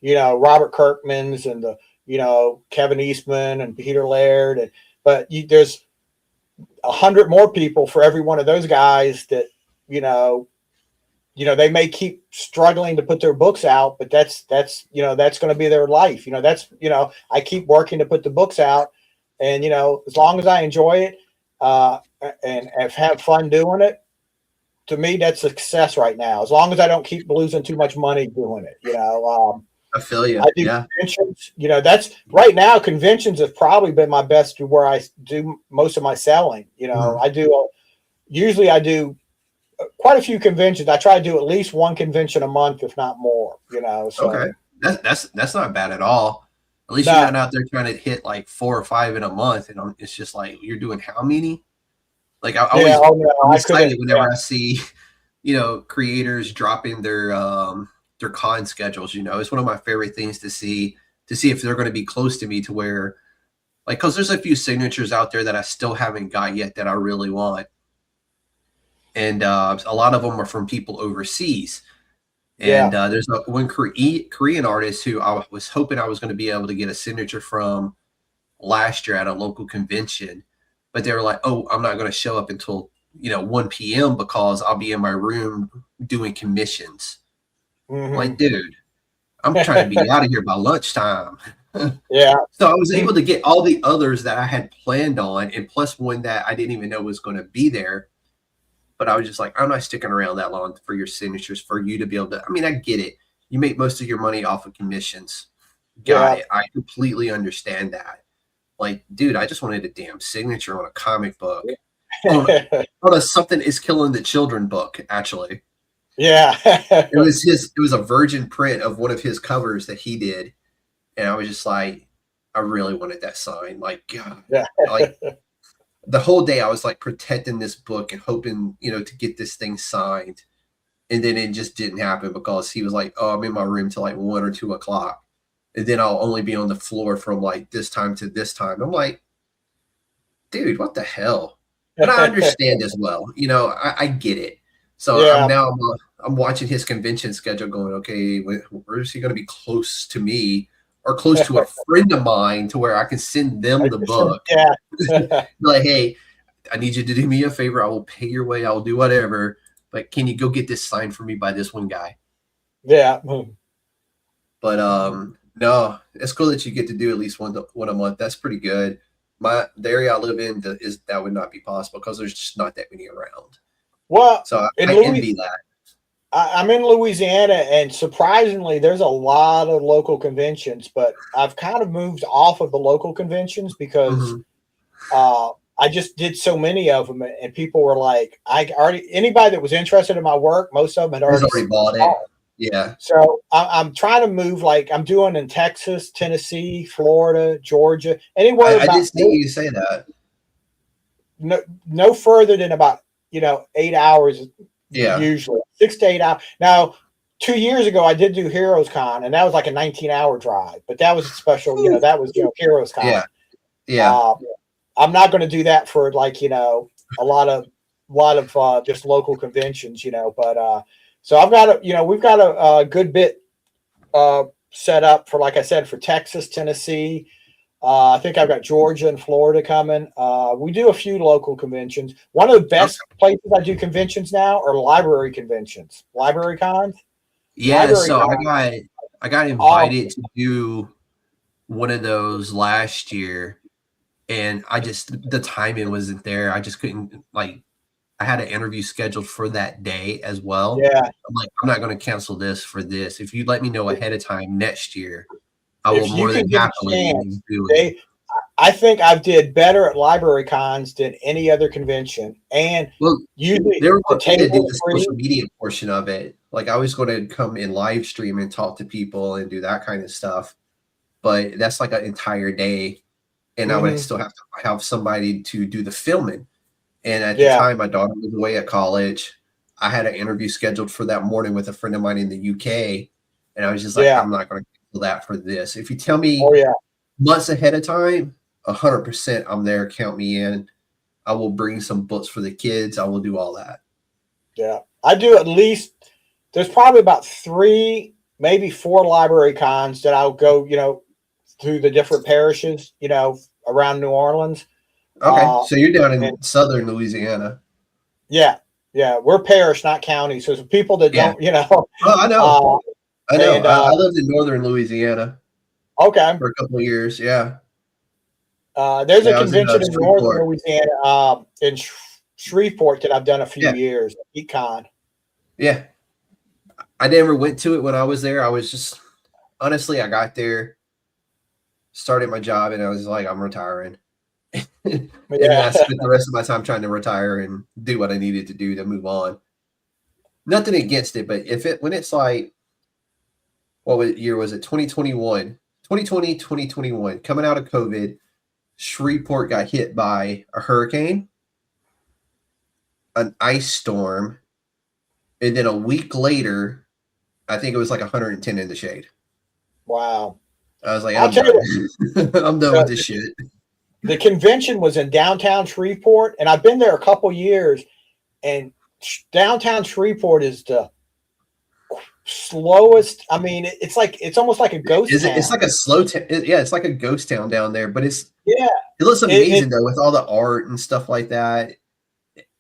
Robert Kirkman's and the, Kevin Eastman and Peter Laird, but there's 100 more people for every one of those guys that, they may keep struggling to put their books out, but that's going to be their life. I keep working to put the books out. And, as long as I enjoy it and have fun doing it, to me, that's success right now. As long as I don't keep losing too much money doing it, I feel you. I do conventions, that's right now. Conventions have probably been my best where I do most of my selling. I do quite a few conventions. I try to do at least one convention a month, if not more, So. Okay. That's not bad at all. At least you're not out there trying to hit like 4 or 5 in a month, and it's just like you're doing how many? Like I'm excited whenever I see creators dropping their con schedules. It's one of my favorite things to see if they're going to be close to me to where, like, because there's a few signatures out there that I still haven't got yet that I really want. And a lot of them are from people overseas. And there's one Korean artist who I was hoping I was going to be able to get a signature from last year at a local convention. But they were like, oh, I'm not going to show up until, 1 p.m. because I'll be in my room doing commissions. Mm-hmm. Like, dude, I'm trying to be out of here by lunchtime. Yeah. So I was able to get all the others that I had planned on, and plus one that I didn't even know was going to be there. But I was just like, I'm not sticking around that long for your signatures, for you to be able to. I mean, I get it. You make most of your money off of commissions. Got it. I completely understand that. Like, dude, I just wanted a damn signature on a comic book. on a Something Is Killing the Children book, actually. Yeah. It was a virgin print of one of his covers that he did. And I was just like, I really wanted that sign. Like, God. Yeah. Like, the whole day I was like protecting this book and hoping, to get this thing signed. And then it just didn't happen because he was like, oh, I'm in my room till like 1 or 2 o'clock. And then I'll only be on the floor from like this time to this time. I'm like, dude, what the hell? But I understand as well. I get it. So I'm watching his convention schedule going, okay, where is he going to be close to me or close to a friend of mine to where I can send them the book? Yeah. Like, hey, I need you to do me a favor. I will pay your way. I will do whatever. But can you go get this signed for me by this one guy? Yeah. But no, it's cool that you get to do at least one a month. That's pretty good. The area I live in that would not be possible because there's just not that many around. Well, so I envy that. I'm in Louisiana, and surprisingly, there's a lot of local conventions, but I've kind of moved off of the local conventions because I just did so many of them, and people were like, anybody that was interested in my work, most of them had already bought it. Yeah. So I'm trying to move, like I'm doing in Texas, Tennessee, Florida, Georgia, anywhere. I did see you say that. No further than about 8 hours. Yeah. Usually 6 to 8 hours. Now, 2 years ago, I did do Heroes Con, and that was like a 19-hour drive, but that was special. That was Heroes Con. Yeah. Yeah. I'm not going to do that for like a lot of just local conventions. But so I've got we've got a good bit set up for, like I said, for Texas, Tennessee. I think I've got Georgia and Florida coming. We do a few local conventions. One of the best places I do conventions now are library conventions, library cons. Yeah, I got invited to do one of those last year, and the timing wasn't there. I just couldn't, like, I had an interview scheduled for that day as well. Yeah. I'm like, I'm not going to cancel this for this. If you let me know ahead of time next year, I will more than happily do it. I think I did better at library cons than any other convention. And usually they were going to do the social media portion of it. Like, I was going to come in live stream and talk to people and do that kind of stuff. But that's like an entire day. And I would still have to have somebody to do the filming. And at the time, my daughter was away at college. I had an interview scheduled for that morning with a friend of mine in the UK. And I was just like, I'm not going to cancel that for this. If you tell me months ahead of time, 100% I'm there. Count me in. I will bring some books for the kids. I will do all that. Yeah. I do at least, there's probably about 3, maybe 4 library cons that I'll go, through the different parishes, around New Orleans. Okay. So you're down in southern Louisiana. Yeah. Yeah. We're parish, not county. So for people that don't, Oh, I know. I know. And, I lived in northern Louisiana. Okay. For a couple of years. Yeah. There's a convention in northern Louisiana in Shreveport that I've done a few years. Econ. Yeah. I never went to it when I was there. I was just, honestly, I got there, started my job, and I was like, I'm retiring. And I spent the rest of my time trying to retire and do what I needed to do to move on. Nothing against it, but when it's like, what year was it? 2021, 2020, 2021, coming out of COVID, Shreveport got hit by a hurricane, an ice storm, And then a week later, I think it was like 110 in the shade. Wow. I was like, I'll I'm tell done. you, I'm done with this shit. the convention was in downtown Shreveport, and I've been there a couple years, and downtown Shreveport is the slowest. I mean, it's almost like a ghost town. It's like a slow town. Yeah, it's like a ghost town down there, but it looks amazing though with all the art and stuff like that.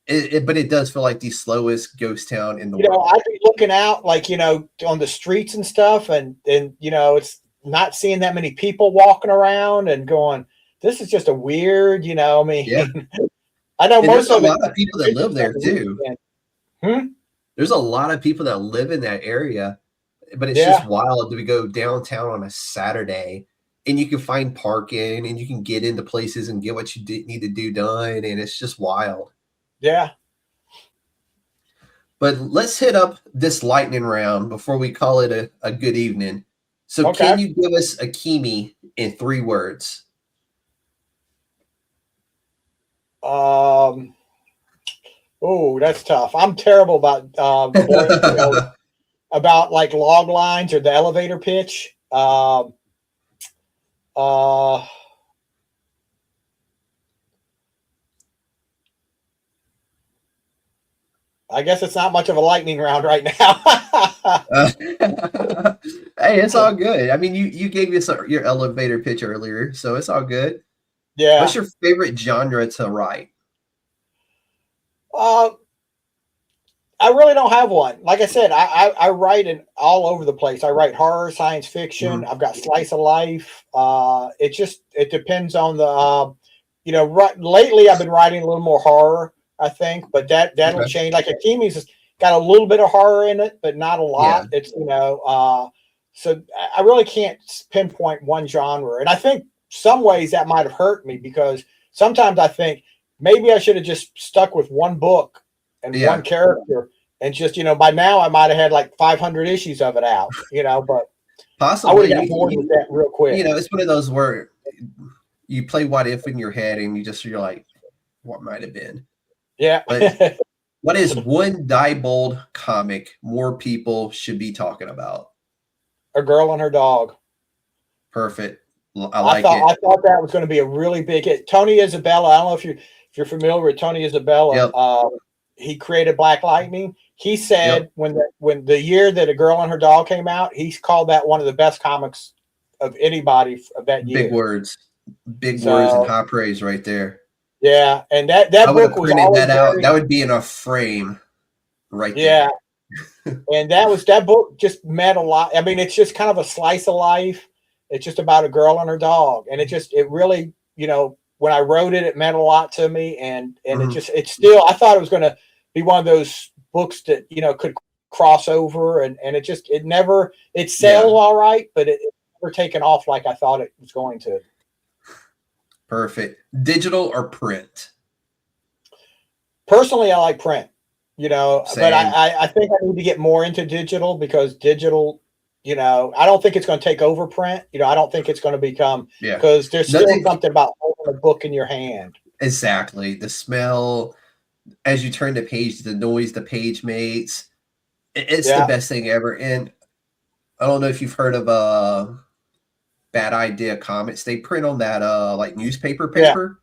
But it does feel like the slowest ghost town in the world. I'd be looking out like, on the streets and stuff, and it's not seeing that many people walking around and going, this is just a weird, I mean, yeah. I know most of a lot of people that live there too. There's a lot of people that live in that area, but it's just wild to go downtown on a Saturday and you can find parking and you can get into places and get what you need to do done. And it's just wild. Yeah. But let's hit up this lightning round before we call it a good evening. So Can you give us Akemi in 3 words? Oh, that's tough. I'm terrible about about like log lines or the elevator pitch. I guess it's not much of a lightning round right now. Hey, it's all good. I mean, you gave us your elevator pitch earlier, so it's all good. Yeah. What's your favorite genre to write? I really don't have one. Like I said, I write in all over the place. I write horror, science fiction. I've got slice of life. It depends on the, lately I've been writing a little more horror, I think, but that'll change. Like Akemi's got a little bit of horror in it, but not a lot. Yeah. It's, so I really can't pinpoint one genre. And I think some ways that might have hurt me because sometimes I think maybe I should have just stuck with one book and one character and just, by now I might have had like 500 issues of it out, but possibly I would have got bored with that real quick. It's one of those where you play what if in your head and you're like, what might have been? Yeah. But what is one Diebold comic more people should be talking about? A Girl and Her Dog. Perfect. I thought that was going to be a really big hit. Tony Isabella. I don't know if you're familiar with Tony Isabella. Yep. He created Black Lightning. He said when the year that A Girl and Her Dog came out, he called that one of the best comics of anybody of that year. Big words and high praise right there. Yeah, and that book was always that out. That would be in a frame, right there. Yeah, and that book just meant a lot. I mean, it's just kind of a slice of life. It's just about a girl and her dog, and it really, when I wrote it, it meant a lot to me, and it's still. I thought it was going to be one of those books that could cross over, and it sells all right, but it never taken off like I thought it was going to. Perfect. Digital or print? Personally, I like print, Same. but I think I need to get more into digital because digital, I don't think it's going to take over print. I don't think it's going to become, because there's still something about holding a book in your hand. Exactly. The smell as you turn the page, the noise the page makes. It's the best thing ever. And I don't know if you've heard of Bad Idea Comics. They print on that like newspaper paper.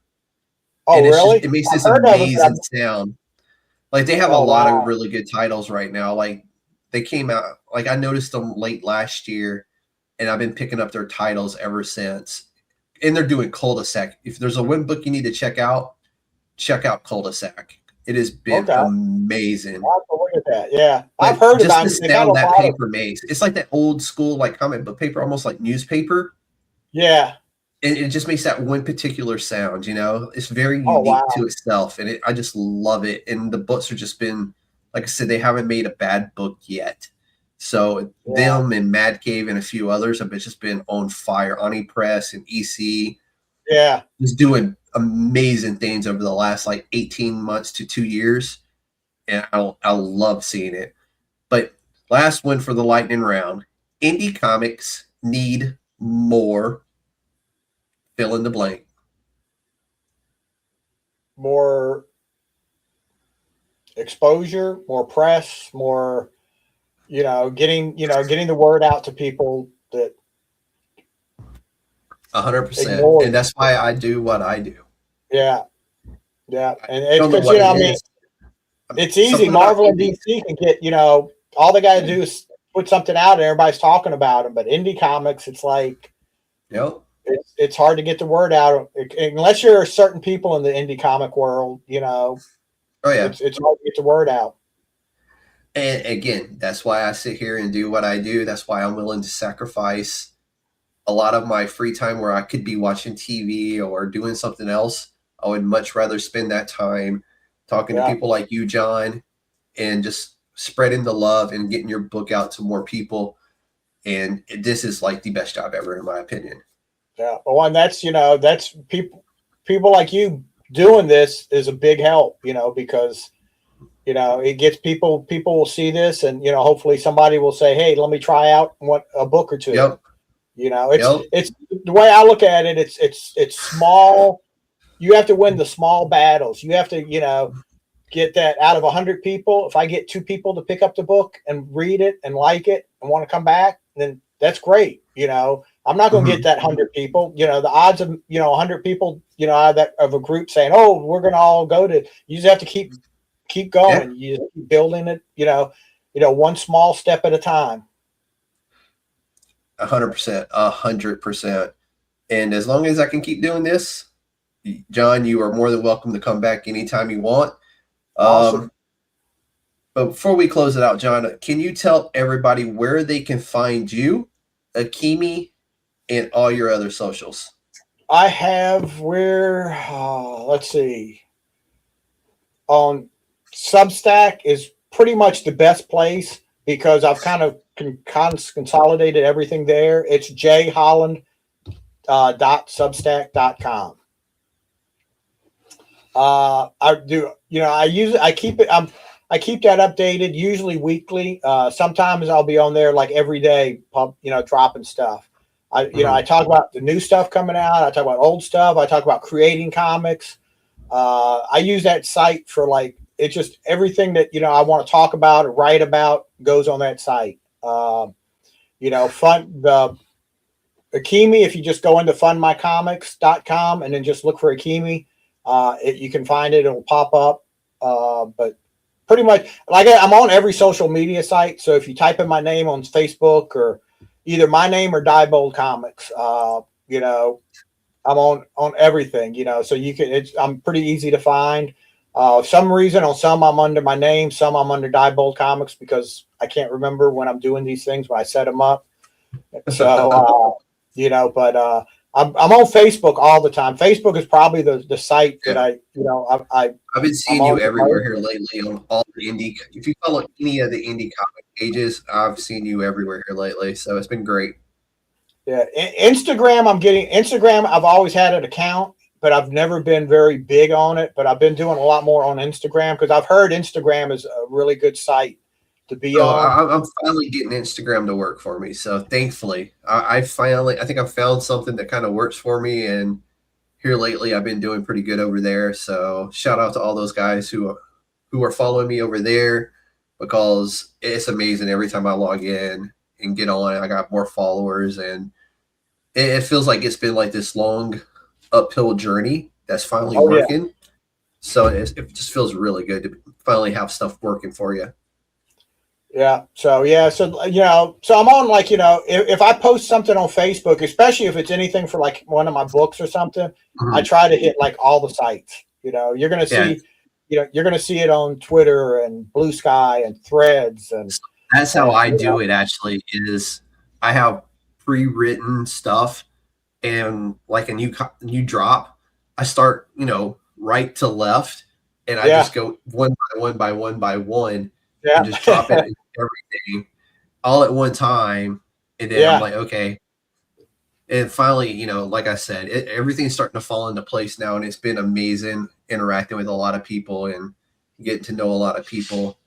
Oh, and really? It makes this amazing sound. Like they have a lot of really good titles right now. Like they came out, like I noticed them late last year, and I've been picking up their titles ever since. And they're doing Cul-de-sac. If there's a win book you need to check out Cul-de-sac. It has been amazing. I'll have to look at that. Yeah, I've heard about it. Just the sound that paper makes. It's like that old school like comic book paper, almost like newspaper. Yeah. And it just makes that one particular sound, It's very unique to itself. And I just love it. And the books have just been, like I said, they haven't made a bad book yet. So them and Mad Cave and a few others have just been on fire. Ani Press and EC. Yeah. Just doing amazing things over the last like 18 months to 2 years. And I love seeing it. But last one for the lightning round. Indie comics need more, fill in the blank. exposure, more press, more, getting the word out to people that 100%. And that's why I do what I do. Yeah. Yeah. And it's because, it's easy. Marvel and DC can get, all they got to do is put something out and everybody's talking about them. But indie comics, it's like, it's hard to get the word out unless you're certain people in the indie comic world, Oh yeah. It's hard to get the word out. And again, that's why I sit here and do what I do. That's why I'm willing to sacrifice a lot of my free time where I could be watching TV or doing something else. I would much rather spend that time talking to people like you, John, and just spreading the love and getting your book out to more people. And this is like the best job ever, in my opinion. Yeah. Well, and that's people like you doing this is a big help, because it gets people will see this, and hopefully somebody will say, hey, let me try out a book or two. It's the way I look at it, it's small. You have to win the small battles. You have to get that out of 100 people. If I get 2 people to pick up the book and read it and like it and want to come back, then that's great. I'm not going to get that 100 people. The odds of 100 people out of a group saying, oh, we're going to all go to. You just have to keep going. You just keep building it. One small step at a time. 100%, 100%. And as long as I can keep doing this, John, you are more than welcome to come back anytime you want. Awesome. But before we close it out, John, can you tell everybody where they can find you, Akemi, and all your other socials? I have let's see. On Substack is pretty much the best place because I've kind of consolidated everything there. It's jholland.substack.com. I keep that updated, usually weekly. Sometimes I'll be on there like every day, dropping stuff. I talk about the new stuff coming out. I talk about old stuff. I talk about creating comics. I use that site for it's just everything that, I want to talk about or write about goes on that site. Akemi, if you just go into fundmycomics.com and then just look for Akemi, you can find it. It'll pop up. But pretty much I'm on every social media site. So if you type in my name on Facebook or either my name or Diebold Comics, I'm on everything, so you can, I'm pretty easy to find. Some reason on some I'm under my name, some I'm under Diebold Comics because I can't remember when I'm doing these things when I set them up. So, but I'm on Facebook all the time. Facebook is probably the site that I've been seeing you everywhere here lately on all the indie. If you follow any of the indie comic pages, I've seen you everywhere here lately. So it's been great. Yeah. Instagram, I've always had an account, but I've never been very big on it, but I've been doing a lot more on Instagram because I've heard Instagram is a really good site to be on. I'm finally getting Instagram to work for me. So thankfully, I think I found something that kind of works for me. And here lately, I've been doing pretty good over there. So shout out to all those guys who are following me over there because it's amazing every time I log in and get on. I got more followers, and it feels like it's been like this long uphill journey that's finally working. Yeah. So it just feels really good to finally have stuff working for you. Yeah. So so I'm on if I post something on Facebook, especially if it's anything for one of my books or something, I try to hit all the sites. You're gonna see you're gonna see it on Twitter and Blue Sky and Threads, and that's how I do it. Actually, is I have pre-written stuff, and like a new drop, I start right to left, and I just go one by one. And just drop it in everything all at one time. And then I'm like, okay. And finally, like I said, everything's starting to fall into place now. And it's been amazing interacting with a lot of people and getting to know a lot of people.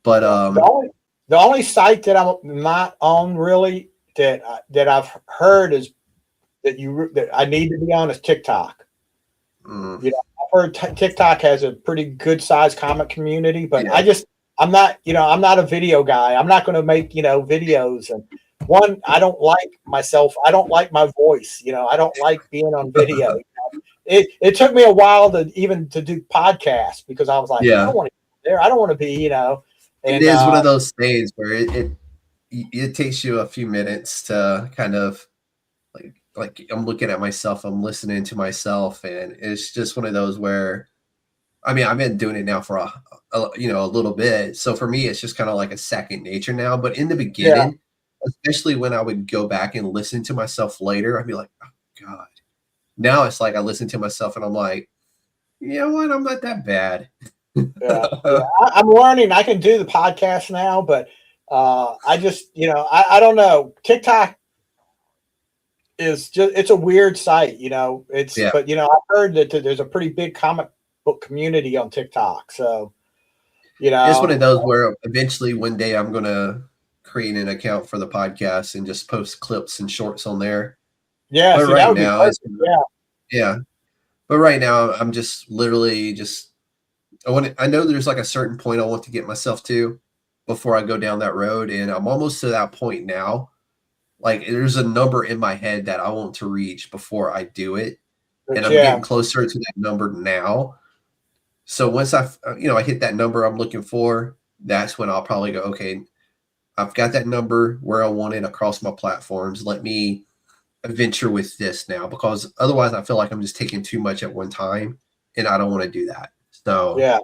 But the only site that I'm not on really that I've heard is that I need to be on is TikTok. I've heard TikTok has a pretty good sized comic community, but Yeah. I'm not a video guy. I'm not going to make, videos. And one, I don't like myself. I don't like my voice. I don't like being on video. It took me a while to do podcasts because I was like, Yeah. I don't want to be there. I don't want to be, And, it is one of those things where it takes you a few minutes to kind of like I'm looking at myself, I'm listening to myself, and it's just one of those where, I mean, I've been doing it now for a little bit. So for me, it's just kind of like a second nature now. But in the beginning, especially when I would go back and listen to myself later, I'd be like, oh God. Now it's like I listen to myself and I'm like, you know what? I'm not that bad. Yeah. I'm learning. I can do the podcast now, but I just, I don't know. TikTok is it's a weird site, but I've heard that there's a pretty big comic book community on TikTok. So, it's one of those where eventually one day I'm going to create an account for the podcast and just post clips and shorts on there. Yeah. But right now, but right now I'm just literally I know there's like a certain point I want to get myself to before I go down that road. And I'm almost to that point now. Like there's a number in my head that I want to reach before I do it. And I'm getting closer to that number now. So once I hit that number I'm looking for, that's when I'll probably go, okay, I've got that number where I want it across my platforms. Let me venture with this now, because otherwise I feel like I'm just taking too much at one time and I don't want to do that. So yeah.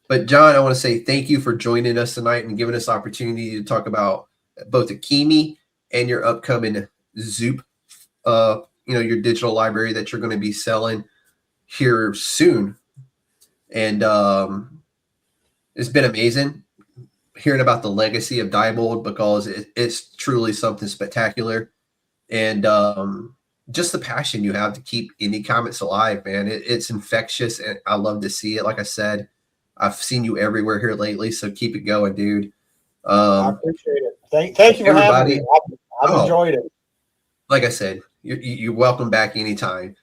But John, I want to say thank you for joining us tonight and giving us the opportunity to talk about both Akemi and your upcoming Zoop, your digital library that you're going to be selling here soon. And it's been amazing hearing about the legacy of Diebold, because it's truly something spectacular. And just the passion you have to keep indie comics alive, man. It's infectious, and I love to see it. Like I said, I've seen you everywhere here lately, so keep it going, dude. I appreciate it. Thank you for having me. I've enjoyed it. Like I said, you're welcome back anytime.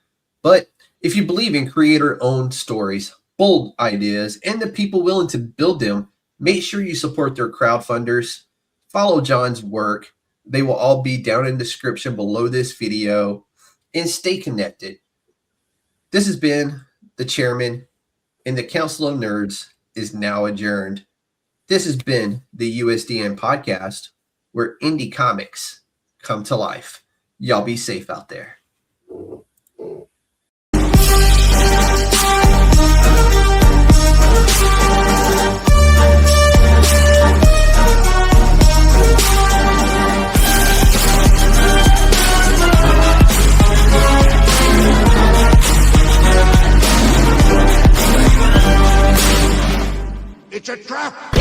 But if you believe in creator-owned stories, bold ideas, and the people willing to build them, make sure you support their crowdfunders. Follow John's work. They will all be down in the description below this video. And stay connected. This has been the chairman, and the Council of Nerds is now adjourned. This has been the USDN Podcast, where indie comics come to life. Y'all be safe out there. It's a trap!